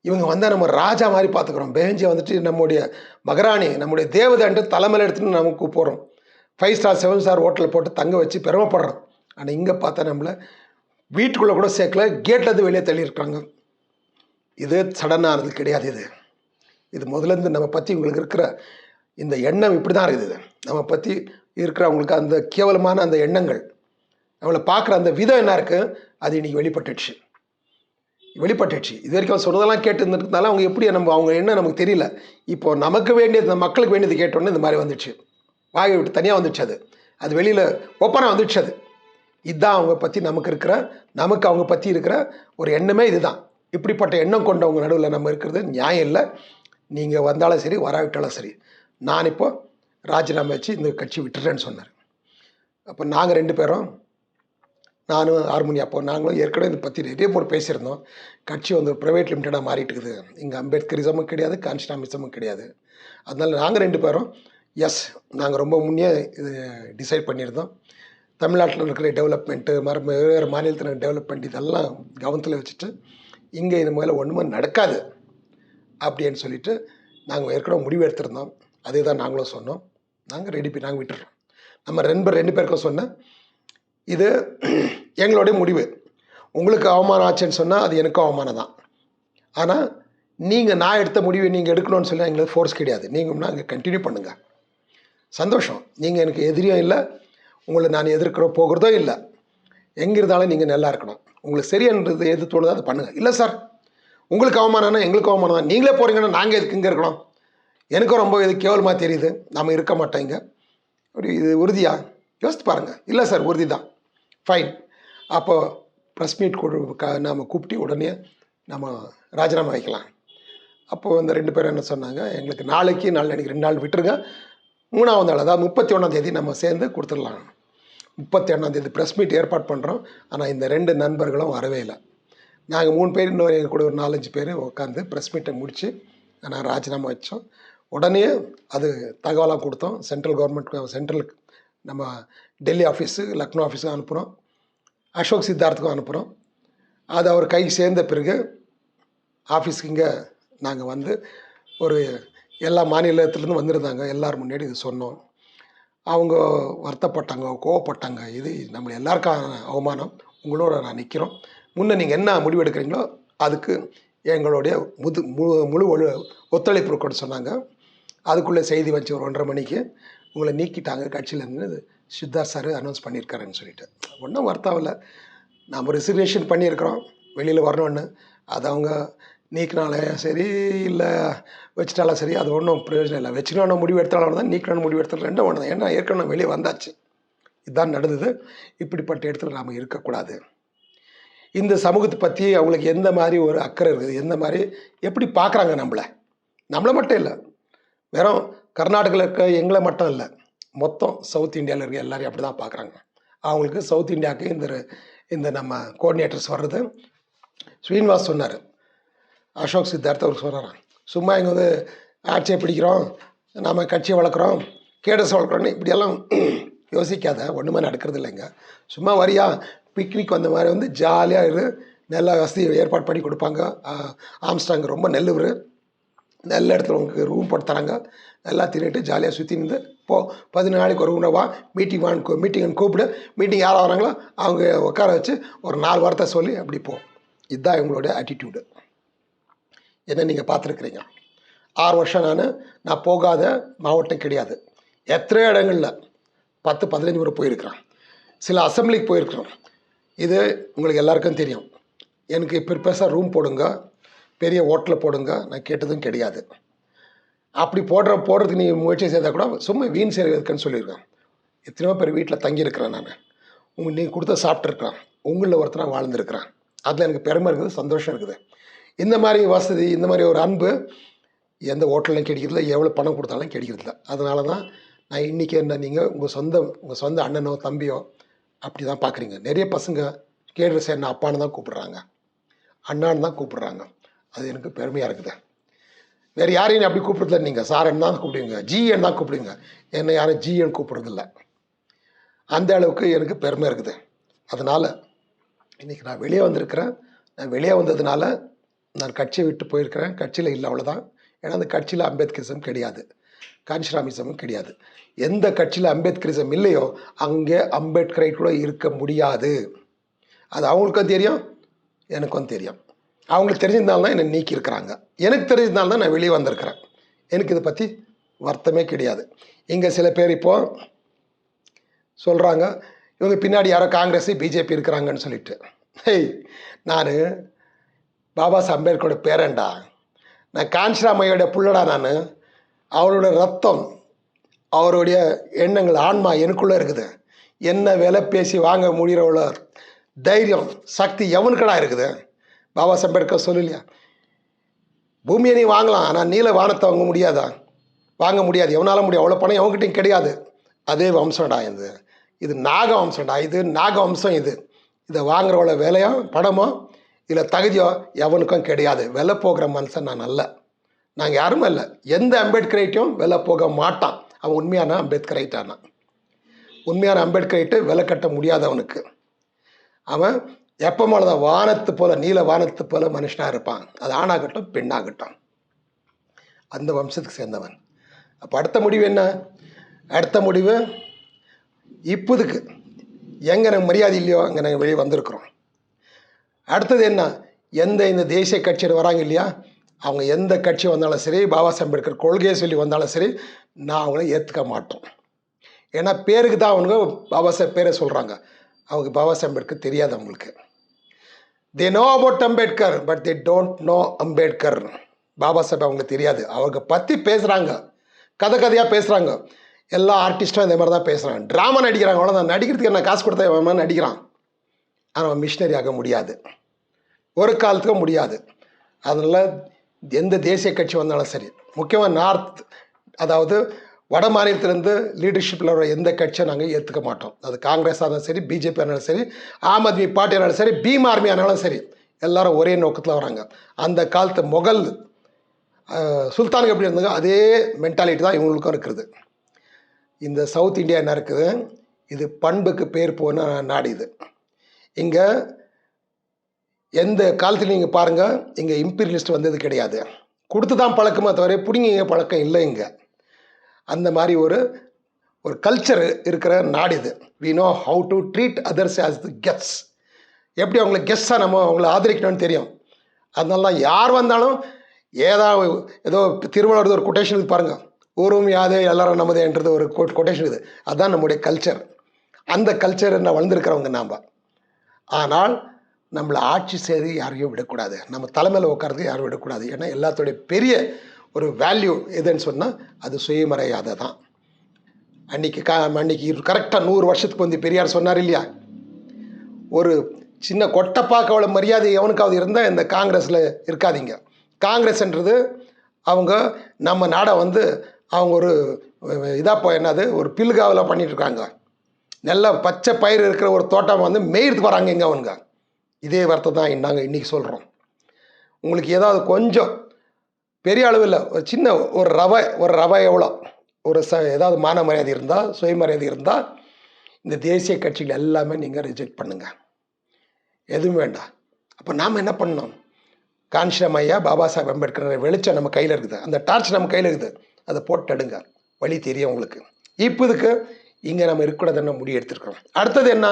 இவங்க வந்தால் நம்ம ராஜா மாதிரி பார்த்துக்குறோம், பேஞ்சை வந்துட்டு நம்முடைய மகராணி, நம்முடைய தேவதைன்ட்டு தலைமையில் எடுத்துன்னு நமக்கு போகிறோம், 5 ஸ்டார் 7 ஸ்டார் ஹோட்டலில் போட்டு தங்க வச்சு பெருமைப்படுறோம். ஆனால் இங்கே பார்த்தா நம்மளை வீட்டுக்குள்ளே கூட சேர்க்கல, கேட்லேருந்து வெளியே தள்ளியிருக்காங்க. இது சடனானது கிடையாது. இது முதலேருந்து நம்ம பற்றி உங்களுக்கு இருக்கிற இந்த எண்ணம் இப்படி தான் இருக்குது. நம்ம பற்றி இருக்கிற அவங்களுக்கு அந்த கேவலமான அந்த எண்ணங்கள், நம்மளை பார்க்குற அந்த விதம் என்ன இருக்குது, அது இன்றைக்கி வெளிப்பட்டுச்சு. இது வரைக்கும் சொன்னதெல்லாம் கேட்டு இருந்ததுனால அவங்க எப்படி அவங்க என்ன நமக்கு தெரியல. இப்போது நமக்கு வேண்டியது, நம்ம மக்களுக்கு வேண்டியது கேட்டோன்னே இந்த மாதிரி வந்துடுச்சு, வாயை விட்டு தனியாக வந்துடுச்சு, அது வெளியில் ஓப்பனாக வந்துடுச்சு. இதுதான் அவங்க பற்றி நமக்கு அவங்க பற்றி இருக்கிற ஒரு எண்ணமே இதுதான். இப்படிப்பட்ட எண்ணம் கொண்டவங்க நடுவில் நம்ம இருக்கிறது நியாயம் இல்லை. நீங்கள் வந்தாலும் சரி வராவிட்டாலும் சரி, நான் இப்போ ராஜினாமா வச்சு இந்த கட்சி விட்டுறேன்னு சொன்னார். அப்போ நாங்கள் 2 பேரும், நானும் ஹார்மோனி, அப்போ நாங்களும் ஏற்கனவே இதை பற்றி நிறைய முறை பேசியிருந்தோம். கட்சி வந்து ப்ரைவேட் லிமிட்டடாக மாறிட்டு இருக்குது, இங்கே அம்பேத்கரிசமும் கிடையாது, கான்ஸ்டியூஷனிசமும் கிடையாது. அதனால் நாங்கள் 2 பேரும் நாங்கள் ரொம்ப முன்னே இது டிசைட் பண்ணியிருந்தோம். தமிழ்நாட்டில் இருக்கிற டெவலப்மெண்ட்டு, வேறு மாநிலத்தில் டெவலப்மெண்ட் இதெல்லாம் கவனத்தில் வச்சுட்டு இங்கே இது மேலே ஒன்றுமே நடக்காது அப்படின்னு சொல்லிட்டு நாங்கள் ஏற்கனவே முடிவு எடுத்திருந்தோம். அதே தான் நாங்களும் சொன்னோம். நாங்கள் விட்டுறோம். நம்ம 2 பேருக்கும் சொன்னேன், இது எங்களுடைய முடிவு. உங்களுக்கு அவமானம் ஆச்சுன்னு சொன்னால் அது எனக்கும் அவமானம் தான். ஆனால் நான் எடுத்த முடிவை நீங்கள் எடுக்கணும்னு சொல்லி எங்களுக்கு ஃபோர்ஸ் கிடையாது. நீங்கள் நாங்கள் கண்டினியூ பண்ணுங்கள், சந்தோஷம். நீங்கள் எனக்கு எதிரியும் இல்லை, உங்களை நான் போகிறதோ இல்லை. எங்கே இருந்தாலும் நீங்கள் நல்லா இருக்கணும், உங்களுக்கு சரியானது எது தோணுதோ அதை பண்ணுங்கள். இல்லை சார், உங்களுக்கு அவமானம்னா எங்களுக்கு அவமானம் தான், நீங்களே போகிறீங்கன்னா நாங்கள் எதுக்கு இங்கே இருக்கணும், எனக்கும் ரொம்ப இது கேவலமாக தெரியுது, நம்ம இருக்க மாட்டோங்க. அப்படி இது உறுதியா? யோசித்து பாருங்கள். இல்லை சார் உறுதி தான், ஃபைன். அப்போது ப்ரெஸ் மீட் நாம் கூப்பிட்டு உடனே நம்ம ராஜினாமா வைக்கலாம். அப்போது இந்த 2 பேரும் என்ன சொன்னாங்க, எங்களுக்கு நாளைக்கு 2 நாள் விட்டுருங்க, 3ஆவது நாள் அதாவது 31ஆம் தேதி நம்ம சேர்ந்து கொடுத்துடலாம். 31ஆம் தேதி ப்ரெஸ் மீட் ஏற்பாடு பண்ணுறோம். ஆனால் இந்த 2 நண்பர்களும் வரவே இல்லை. நாங்கள் 3 பேர், இன்னொரு எங்கள் கூட ஒரு 4-5 பேர் உட்காந்து ப்ரெஸ் மீட்டை முடித்து நான் ராஜினாமா வச்சோம். உடனே அது தகவலாக கொடுத்தோம். சென்ட்ரல் நம்ம டெல்லி ஆஃபீஸு, லக்னோ ஆஃபீஸுக்கும் அனுப்புகிறோம், அசோக் சித்தார்த்துக்கும் அனுப்புகிறோம். அது அவர் கை சேர்ந்த பிறகு ஆஃபீஸுக்கு இங்கே நாங்கள் வந்து ஒரு எல்லா மாநிலத்துலேருந்து வந்திருந்தாங்க, எல்லோரும் முன்னாடி இது சொன்னோம். அவங்க வருத்தப்பட்டாங்க, கோவப்பட்டாங்க. இது நம்மளை எல்லாருக்கான அவமானம், உங்களோட நான் நிற்கிறோம், முன்னே நீங்கள் என்ன முடிவு எடுக்கிறீங்களோ அதுக்கு எங்களுடைய முழு ஒத்துழைப்பு கொடுக்க சொன்னாங்க. அதுக்குள்ளே செய்தி வச்சு ஒரு 1:30 மணிக்கு உங்களை நீக்கிட்டாங்க கட்சியிலேருந்து, சித்தார்த் சார் அனௌன்ஸ் பண்ணியிருக்காருன்னு சொல்லிட்டு. ஒன்றும் வருத்தம் இல்லை, நாம் ரிசர்வேஷன் பண்ணியிருக்கிறோம் வெளியில் வரணுன்னு. அது அவங்க நீக்கினாலே சரி இல்லை வச்சுட்டாலும் சரி, அது ஒன்றும் பிரயோஜனம் இல்லை. வச்சுக்கணும் முடிவு எடுத்தாலும் தான், நீக்கணும் முடிவு எடுத்தாலும் ரெண்டும் ஒன்று தான். ஏன்னா ஏற்கனவே வெளியே வந்தாச்சு, இதுதான் நடந்தது. இப்படிப்பட்ட இடத்துல நாம் இருக்கக்கூடாது. இந்த சமூகத்தை பற்றி அவங்களுக்கு எந்த மாதிரி ஒரு அக்கறை இருக்குது, எந்த மாதிரி எப்படி பார்க்குறாங்க நம்மளை மட்டும் இல்லை, வெறும் கர்நாடகாவில் இருக்க எங்களை மட்டும் இல்லை, மொத்தம் சவுத் இந்தியாவில் இருக்க எல்லாரையும் அப்படி தான் பார்க்குறாங்க. அவங்களுக்கு சவுத் இந்தியாவுக்கு இந்த நம்ம கோஆர்டினேட்டர்ஸ் வர்றது, ஸ்ரீனிவாஸ் சொன்னார், அசோக் சித்தார்த் அவர் சொல்கிறான், சும்மா இங்கே வந்து ஆட்சியை பிடிக்கிறோம், நாம் கட்சியை வளர்க்குறோம், கேடஸ் வளர்க்குறோன்னு இப்படியெல்லாம் யோசிக்காத, ஒன்றுமே நடக்கிறது இல்லைங்க. சும்மா வரியா பிக்னிக் வந்த மாதிரி வந்து ஜாலியாக நல்ல வசதி ஏற்பாடு பண்ணி கொடுப்பாங்க. ஆம்ஸ்டாங் ரொம்ப நல்லவர், நல்ல இடத்துல உங்களுக்கு ரூம் போட்டு தராங்க, நல்லா தின்னுட்டு ஜாலியாக சுற்றி நின்று 10 நாளைக்கு ஒரு உணவா மீட்டிங்னு கூப்பிடு, மீட்டிங் யாராக வராங்களோ அவங்க உட்கார வச்சு ஒரு 4 வார்த்தை சொல்லி அப்படி இதுதான் இவங்களுடைய ஆட்டிடியூடு. என்ன நீங்கள் பார்த்துருக்குறீங்க. 6 வருஷம் நான் போகாத மாவட்டம் கிடையாது. எத்தனை இடங்களில் 10-15 முறை போயிருக்கிறேன். சில அசம்பிளிக்கு போயிருக்கிறோம். இது உங்களுக்கு எல்லாருக்கும் தெரியும். எனக்கு இப்போ பெருசாக ரூம் போடுங்க, பெரிய ஹோட்டலில் போடுங்க, நான் கேட்டதும் கிடையாது. அப்படி போடுறதுக்கு நீ முயற்சி செய்தால் கூட சும்மா வீண் செய்கிறதுக்குன்னு சொல்லியிருக்கேன். எத்தனையோ பேர் வீட்டில் தங்கியிருக்கிறேன் நான். நீங்கள் கொடுத்த சாப்பிட்ருக்கிறேன், உங்களில் ஒருத்தராக வாழ்ந்துருக்கிறேன். அதில் எனக்கு பெருமை இருக்குது, சந்தோஷம் இருக்குது. இந்த மாதிரி வசதி, இந்த மாதிரி ஒரு அன்பு எந்த ஹோட்டல்லையும் கிடைக்கிறதில்ல, எவ்வளோ பணம் கொடுத்தாலும் கிடைக்கிறதில்ல. அதனால தான் நான் இன்றைக்கி என்ன, நீங்கள் உங்கள் சொந்த அண்ணனோ தம்பியோ அப்படி தான் பார்க்குறீங்க. நிறைய பசங்க கேட்ரஸ் என்ன அப்பான்னு தான் கூப்பிட்றாங்க, அண்ணான்னு தான் கூப்பிட்றாங்க. அது எனக்கு பெருமையாக இருக்குது. வேறு யாரையும் அப்படி கூப்பிட்றதில்ல. நீங்கள் சாரன் தான் கூப்பிடுவீங்க, ஜிஎன் தான் கூப்பிடுவீங்க. என்னை யாரும் ஜிஎன் கூப்பிட்றதில்ல. அந்த அளவுக்கு எனக்கு பெருமை இருக்குது. அதனால் இன்றைக்கி நான் வெளியே வந்திருக்கிறேன். நான் வெளியே வந்ததுனால நான் கட்சியை விட்டு போயிருக்கிறேன். கட்சியில் இல்லை, அவ்வளோதான். ஏன்னா அந்த கட்சியில் அம்பேத்கரிசம் கிடையாது, காஞ்சிராமிசமும் கிடையாது. எந்த கட்சியில் அம்பேத்கரிசம் இல்லையோ அங்கே அம்பேத்கரை கூட இருக்க முடியாது. அது அவங்களுக்கும் தெரியும், எனக்கும் தெரியும். அவங்களுக்கு தெரிஞ்சிருந்தால்தான் என்னை நீக்கியிருக்கிறாங்க. எனக்கு தெரிஞ்சிருந்தால்தான் நான் வெளியே வந்திருக்கிறேன். எனக்கு இதை பற்றி வருத்தமே கிடையாது. இங்கே சில பேர் இப்போது சொல்கிறாங்க, இவங்க பின்னாடி யாரோ காங்கிரஸ் பிஜேபி இருக்கிறாங்கன்னு சொல்லிட்டு. நான் பாபா சாஹேப் அம்பேத்கரோட பேரன்டா, நான் காஞ்சிராமையோட புள்ளடா. நான் அவரோட ரத்தம், அவருடைய எண்ணங்கள், ஆன்மா எனக்குள்ளே இருக்குது. என்ன விலை பேசி வாங்க முடிகிறவள தைரியம், சக்தி எவனுக்கடா இருக்குது? பாபா சாஹேப் அம்பேத்கர் சொல்லலையா, பூமியை நீ வாங்கலாம், ஆனால் நீல வானத்தை வாங்க முடியாதா? வாங்க முடியாது, எவனால் முடியும்? அவ்வளோ பணம் எவன்கிட்டையும் கிடையாது. அதே வம்சம்டா இது நாக வம்சம்டா, இது நாக வம்சம். இதை வாங்குறவள விலையோ பணமோ இல்லை தகுதியோ எவனுக்கும் கிடையாது. விலை போகிற மனுஷன் நான் அல்ல, நாங்கள் யாருமே இல்லை. எந்த அம்பேத்கரைட்டையும் விலை போக மாட்டான். அவன் உண்மையான அம்பேத்கரைட்டானா. உண்மையான அம்பேத்கரைட்டு விலை கட்ட முடியாதவனுக்கு அவன் எப்போமானதான் வானத்து போல், நீல வானத்து போல் மனுஷனாக இருப்பான். அது ஆணாகட்டும் பெண்ணாகட்டும், அந்த வம்சத்துக்கு சேர்ந்தவன். அப்போ அடுத்த முடிவு என்ன? அடுத்த முடிவு, இப்போதுக்கு எங்கே நாங்கள் மரியாதை இல்லையோ அங்கே நாங்கள் வெளியே வந்திருக்கிறோம். அடுத்தது என்ன? இந்த தேசிய கட்சியில் வராங்க இல்லையா, அவங்க எந்த கட்சி வந்தாலும் சரி, பாபா சாஹேப் அம்பேத்கர் கொள்கையை சொல்லி வந்தாலும் சரி, நான் அவங்கள ஏற்றுக்க மாட்டோம். ஏன்னா பேருக்கு தான் அவனுங்க பாபா சாஹேப் பேரை சொல்கிறாங்க. அவங்க பாபா சாஹேப் அம்பேத்கர் தெரியாது அவங்களுக்கு. They know about Ambedkar but they don't know Ambedkar. Baba Saheb அவங்களுக்கு தெரியாது. அவங்க பற்றி பேசுகிறாங்க, கதையாக பேசுகிறாங்க. எல்லா ஆர்டிஸ்ட்டும் இந்த மாதிரி தான் பேசுகிறாங்க, ட்ராமா நடிக்கிறாங்க. அவ்வளோதான். நடிக்கிறதுக்கு என்ன காசு கொடுத்தா அவன் நடிக்கிறான். ஆனால் அவன் மிஷினரி ஆக முடியாது, ஒரு காலத்துக்கும் முடியாது. அதனால் எந்த தேசிய கட்சி வந்தாலும் சரி, முக்கியமாக நார்த், அதாவது வட மாநிலத்திலேருந்து லீடர்ஷிப்பில் வர எந்த கட்சியை நாங்கள் ஏற்றுக்க மாட்டோம். அது காங்கிரஸ் ஆனாலும் சரி, பிஜேபி ஆனாலும் சரி, ஆம் ஆத்மி பார்ட்டி ஆனாலும் சரி, பீம் ஆர்மி ஆனாலும் சரி, எல்லாரும் ஒரே நோக்கத்தில் வராங்க. அந்த காலத்து முகல் சுல்தானுக்கு எப்படி இருந்தாங்க அதே மென்டாலிட்டி தான் இவங்களுக்கும் இருக்குது. இந்த சவுத் இந்தியா என்ன இருக்குது, இது பண்புக்கு பேர் போன நாடு. இது இங்கே எந்த காலத்தில் நீங்கள் பாருங்கள், இங்கே இம்பீரியலிஸ்ட் வந்தது கிடையாது. கொடுத்து தான் பழக்கமாக தவிர பிடிங்கிங்க பழக்கம் இல்லை இங்கே. அந்த மாதிரி ஒரு கல்ச்சர் இருக்கிற நாடு இது. We know how to treat others as the guests. எப்படி அவங்கள கெஸ்ட்டாக நம்ம அவங்கள ஆதரிக்கணும்னு தெரியும். அதனால தான் யார் வந்தாலும் ஏதோ திருவள்ளுவர் ஒரு கொட்டேஷன் இது பாருங்கள், ஊரும் யாதே எல்லாரும் நமதேன்றது ஒரு கொட்டேஷன் இது. அதுதான் நம்முடைய கல்ச்சர். அந்த கல்ச்சர் நான் வளர்ந்துருக்கிறவங்க நாம். ஆனால் நம்மளை ஆட்சி செய்து யாரையும் விடக்கூடாது, நம்ம தலைமையில் உட்காரதுக்கு யாரும் விடக்கூடாது. ஏன்னா எல்லாத்தோடைய பெரிய ஒரு வேல்யூ எதுன்னு சொன்னால் அது சுயமரியாதை தான். அன்றைக்கி கரெக்டாக 100 வருஷத்துக்கு வந்து பெரியார் சொன்னார் இல்லையா, ஒரு சின்ன கொட்டைப்பாக்க அவ்வளோ மரியாதை எவனுக்காவது இருந்தால் இந்த காங்கிரஸில் இருக்காதீங்க. காங்கிரஸ்ன்றது அவங்க நம்ம நாடை அவங்க ஒரு என்னது ஒரு பில்காவில் பண்ணிகிட்ருக்காங்க. நல்ல பச்சை பயிர் இருக்கிற ஒரு தோட்டம் மேய்றதுக்கு வராங்க இங்கே அவனுங்க. இதே வார்த்தை தான் நாங்கள் இன்றைக்கி சொல்கிறோம். உங்களுக்கு ஏதாவது கொஞ்சம் பெரிய அளவில் ஒரு சின்ன ஒரு ரவை எவ்வளோ ஏதாவது மான மரியாதை இருந்தால், சுயமரியாதை இருந்தால், இந்த தேசிய கட்சிகள் எல்லாமே நீங்கள் ரிஜெக்ட் பண்ணுங்கள், எதுவும் வேண்டாம். அப்போ நாம் என்ன பண்ணோம்? காஞ்சிராம் ஐயா, பாபா சாஹேப் அம்பேத்கர் வெளிச்சம் நம்ம கையில் இருக்குது, அந்த டார்ச் நம்ம கையில் இருக்குது, அதை போட்டெடுங்க, வழி தெரியும் உங்களுக்கு. இப்போதுக்கு இங்கே நம்ம இருக்கக்கூடாதுன்னு முடிவு எடுத்துருக்கிறோம். அடுத்தது என்ன?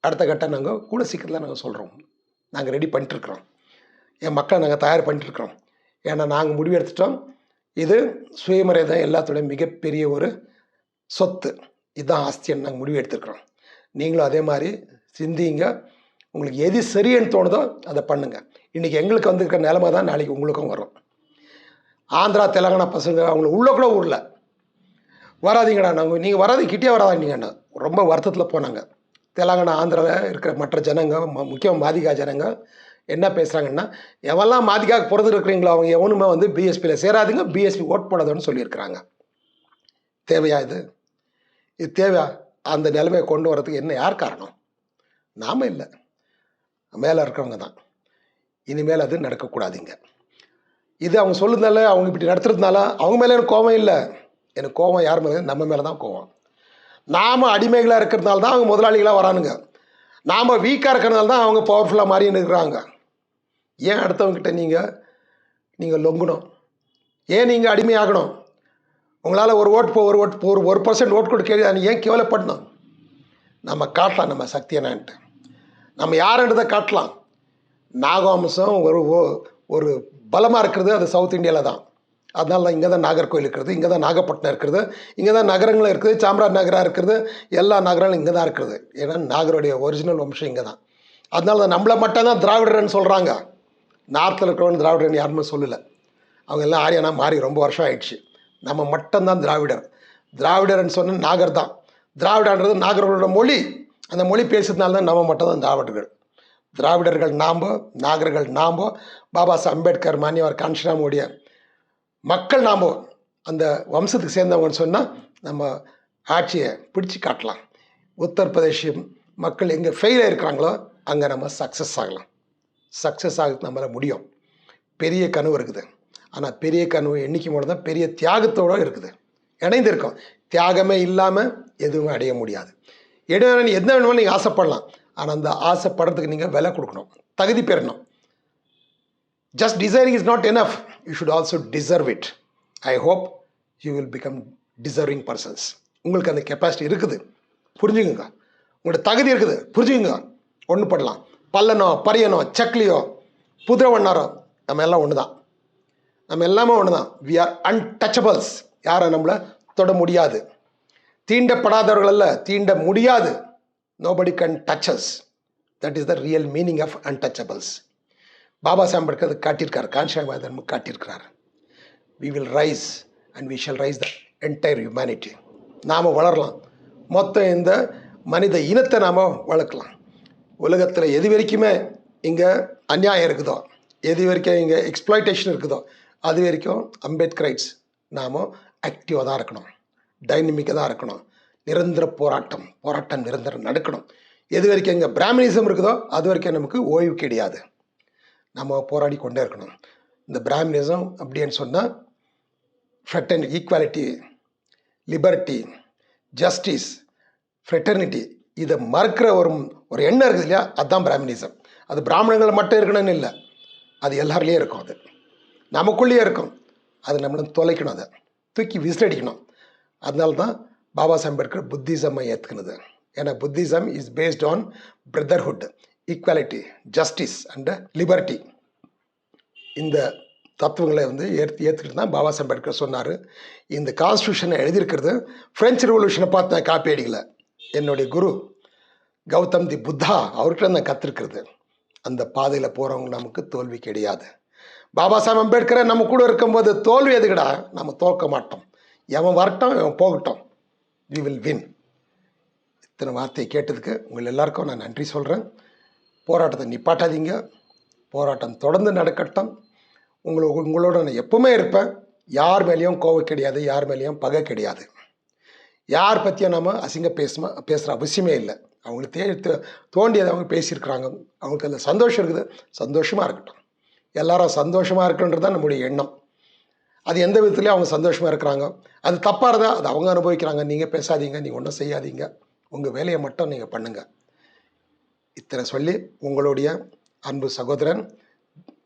அடுத்த கட்டம் நாங்கள் கூட சீக்கிரத்தில் நாங்கள் சொல்கிறோம், நாங்கள் ரெடி பண்ணிட்டுருக்குறோம், என் மக்களை நாங்கள் தயார் பண்ணிட்டுருக்குறோம். ஏன்னா நாங்கள் முடிவு எடுத்துட்டோம், இது சுயமரியாதை எல்லாத்தோடைய மிகப்பெரிய ஒரு சொத்து. இதுதான் ஆஸ்தின்னு நாங்கள் முடிவு எடுத்துருக்குறோம். நீங்களும் அதே மாதிரி சிந்திங்க. உங்களுக்கு எது சரின்னு தோணுதோ அதை பண்ணுங்கள். இன்றைக்கி எங்களுக்கு வந்திருக்கிற நிலைமை தான் நாளைக்கு உங்களுக்கும் வரும். ஆந்திரா தெலுங்கானா பசங்க அவங்கள உள்ளக்குள்ளே ஊரில் வராதிங்கடா, நாங்கள் நீங்கள் வராது கிட்டே வராதீங்கண்ணா ரொம்ப வருத்தத்தில் போனாங்க. தெலுங்கானா ஆந்திராவில் இருக்கிற மற்ற ஜனங்க, முக்கியமாக மாதிகா ஜனங்க என்ன பேசுகிறாங்கன்னா, எவெல்லாம் மாதிகாவுக்கு பிறந்து இருக்கிறீங்களோ அவங்க எவனுமே வந்து பிஎஸ்பியில் சேராதுங்க, பிஎஸ்பி ஓட் போடாதுன்னு சொல்லியிருக்கிறாங்க. தேவையா இது? இது தேவையா? அந்த நிலைமையை கொண்டு வரதுக்கு என்ன யார் காரணம்? நாம இல்லை, மேலே இருக்கிறவங்க தான். இனிமேல் அது நடக்கக்கூடாதுங்க. இது அவங்க சொல்லுறதுனால, அவங்க இப்படி நடத்துறதுனால அவங்க மேலே எனக்கு கோபம் இல்லை. எனக்கு கோபம் யார் மேலே? நம்ம மேலே தான் கோபம். நாம் அடிமைகளாக இருக்கிறதுனால தான் அவங்க முதலாளிகளாக வரானுங்க. நாம் வீக்காக இருக்கிறதுனால தான் அவங்க பவர்ஃபுல்லாக மாறி இருக்கிறாங்க. ஏன் அடுத்தவங்ககிட்ட நீங்கள் லொங்கணும்? ஏன் நீங்கள் அடிமையாகணும்? உங்களால் ஒரு ஓட்டு 1% ஓட்டு கூட கேள்வி ஏன் கேவலப்படணும்? நம்ம காட்டலாம் நம்ம சக்தி என்னன்ட்டு. நம்ம யாருன்றதை காட்டலாம். நாகவம்சம் ஒரு பலமாக இருக்கிறது அது சவுத் இந்தியாவில் தான். அதனால தான் இங்கே தான் நாகர்கோவில் இருக்கிறது, இங்கே தான் நாகப்பட்டினம் இருக்கிறது, இங்கே தான் நகரங்களும் இருக்குது, சாம்ராஜ் நகராக இருக்கிறது, எல்லா நகரங்களும் இங்கே தான் இருக்குது. ஏன்னா நாகருடைய ஒரிஜினல் வம்சம் இங்கே தான். அதனால தான் நம்மளை மட்டும் தான் திராவிடர்னு சொல்கிறாங்க. நார்த்தில் இருக்கிறவங்க திராவிடர்னு யாருமே சொல்லலை. அவங்க எல்லாம் ஆரியனா மாறி ரொம்ப வருஷம் ஆயிடுச்சு. நம்ம மட்டும்தான் திராவிடர். திராவிடர்னு சொன்ன நாகர் தான். திராவிடன்றது நாகர்களோட மொழி. அந்த மொழி பேசுறதுனால தான் நம்ம மட்டும் தான் திராவிடர்கள். திராவிடர்கள் நாம், நாகர்கள் நாம், பாபா சாஹேப் அம்பேத்கர், மான்யவர் காஞ்சிராமுடைய மக்கள் நாம் அந்த வம்சத்துக்கு சேர்ந்தவங்கன்னு சொன்னால் நம்ம ஆட்சியை பிடிச்சி காட்டலாம். உத்தரப்பிரதேஷ் மக்கள் எங்கே ஃபெயிலாக இருக்கிறாங்களோ அங்கே நம்ம சக்ஸஸ் ஆகலாம். சக்ஸஸ் ஆக நம்மளால் முடியும். பெரிய கனவு இருக்குது. ஆனால் பெரிய கனவு எண்ணிக்கை மூலம் தான் பெரிய தியாகத்தோடு இருக்குது. இணைந்திருக்கும். தியாகமே இல்லாமல் எதுவுமே அடைய முடியாது. எது வேணுமாலும் நீங்கள் ஆசைப்படலாம். ஆனால் அந்த ஆசைப்படுறதுக்கு நீங்கள் விலை கொடுக்கணும், தகுதி பெறணும். Just desiring is not enough. You should also deserve it. I hope you will become deserving persons. உங்களுக்கு அந்த கெப்பாசிட்டி இருக்குது, புரிஞ்சுக்குங்க. உங்களோட தகுதி இருக்குது, புரிஞ்சுக்குங்க. ஒன்று படலாம். பல்லனோ பரியனோ சக்லியோ புதிரவண்ணாரோ நம்ம எல்லாம் ஒன்று தான். நம்ம எல்லாமே ஒன்று தான். We are untouchables. யாரை நம்மளை தொட முடியாது. தீண்டப்படாதவர்கள் அல்ல, தீண்ட முடியாது. Nobody can touch us. That is the real meaning of untouchables. Baba Saheb Ambedkar காட்டியிருக்கார், Kanshi Ram காட்டியிருக்கிறார். We will rise and we shall rise the entire humanity. நாம் வளரலாம். மொத்தம் இந்த மனித இனத்தை நாம் வளர்க்கலாம். உலகத்தில் எது வரைக்குமே இங்கே அநியாயம் இருக்குதோ, எது வரைக்கும் இங்கே எக்ஸ்ப்ளாய்டேஷன் இருக்குதோ, அது வரைக்கும் அம்பேத்கர் ரைட்ஸ் நாம் ஆக்டிவாக தான் இருக்கணும், டைனமிக்காக தான் இருக்கணும். நிரந்தர போராட்டம் நிரந்தரம் நடக்கணும். எது வரைக்கும் இங்கே பிராமணிசம் இருக்குதோ அது வரைக்கும் நமக்கு ஓய்வு கிடையாது. நம்ம போராடி கொண்டே இருக்கணும். இந்த பிராமணிசம் அப்படின்னு சொன்னால் fraternity, equality, liberty, justice, fraternity, இதை மறுக்கிற ஒரு எண்ணம் இருக்குது இல்லையா, அதுதான் பிராமணிசம். அது பிராமணங்கள் மட்டும் இருக்கணும்னு இல்லை, அது எல்லாருலேயும் இருக்கும். அது நமக்குள்ளேயே இருக்கும். அது நம்மளை தொலைக்கணும், அதை தூக்கி விசிலடிக்கணும். அதனால தான் பாபா சாஹேப் அம்பேத்கர் புத்திசமை ஏற்றுக்கினது. ஏன்னா Buddhism is based on brotherhood, equality, justice and liberty. இந்த தத்துவங்களை ஏற்றுக்கிட்டு தான் பாபா சாஹேப் அம்பேத்கர் சொன்னார். இந்த கான்ஸ்டியூஷனை எழுதியிருக்கிறது ஃப்ரெஞ்சு ரெவல்யூஷனை பார்த்து நான் காப்பி அடிக்கல. என்னுடைய குரு கௌதம் தி புத்தா அவர்கிட்ட நான் கற்றுருக்கிறது. அந்த பாதையில் போகிறவங்க நமக்கு தோல்வி கிடையாது. பாபா சாஹேப் அம்பேத்கரை நம்ம கூட இருக்கும்போது தோல்வி எதுக்கடா, நம்ம தோற்க மாட்டோம். எவன் வரட்டும், எவன் போகட்டும், வி வில் வின். இத்தனை வார்த்தையை கேட்டதுக்கு உங்கள் எல்லாருக்கும் நான் நன்றி சொல்கிறேன். போராட்டத்தை நிப்பாட்டாதீங்க. போராட்டம் தொடர்ந்து நடக்கட்டும். உங்களோட நான் எப்பவுமே இருப்பேன். யார் மேலேயும் கோவம் கிடையாது, யார் மேலேயும் பகை கிடையாது. யார் பற்றியும் நம்ம பேசுகிற அவசியமே இல்லை. அவங்களுக்கு தோண்டியதை அவங்க பேசியிருக்கிறாங்க, அவங்களுக்கு அதில் சந்தோஷம் இருக்குது, சந்தோஷமாக இருக்கட்டும். எல்லாரும் சந்தோஷமாக இருக்கணுன்றது தான் நம்முடைய எண்ணம். அது எந்த விதத்துலேயும் அவங்க சந்தோஷமாக இருக்கிறாங்க. அது தப்பாக இருந்தால் அது அவங்க அனுபவிக்கிறாங்க. நீங்கள் பேசாதீங்க, நீங்கள் ஒன்றும் செய்யாதீங்க, உங்கள் வேலையை மட்டும் நீங்கள் பண்ணுங்கள். இத்தனை சொல்லி உங்களுடைய அன்பு சகோதரன்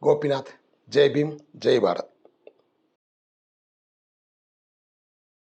கோபிநாத். ஜெய் பீம், ஜெய் பாரத்.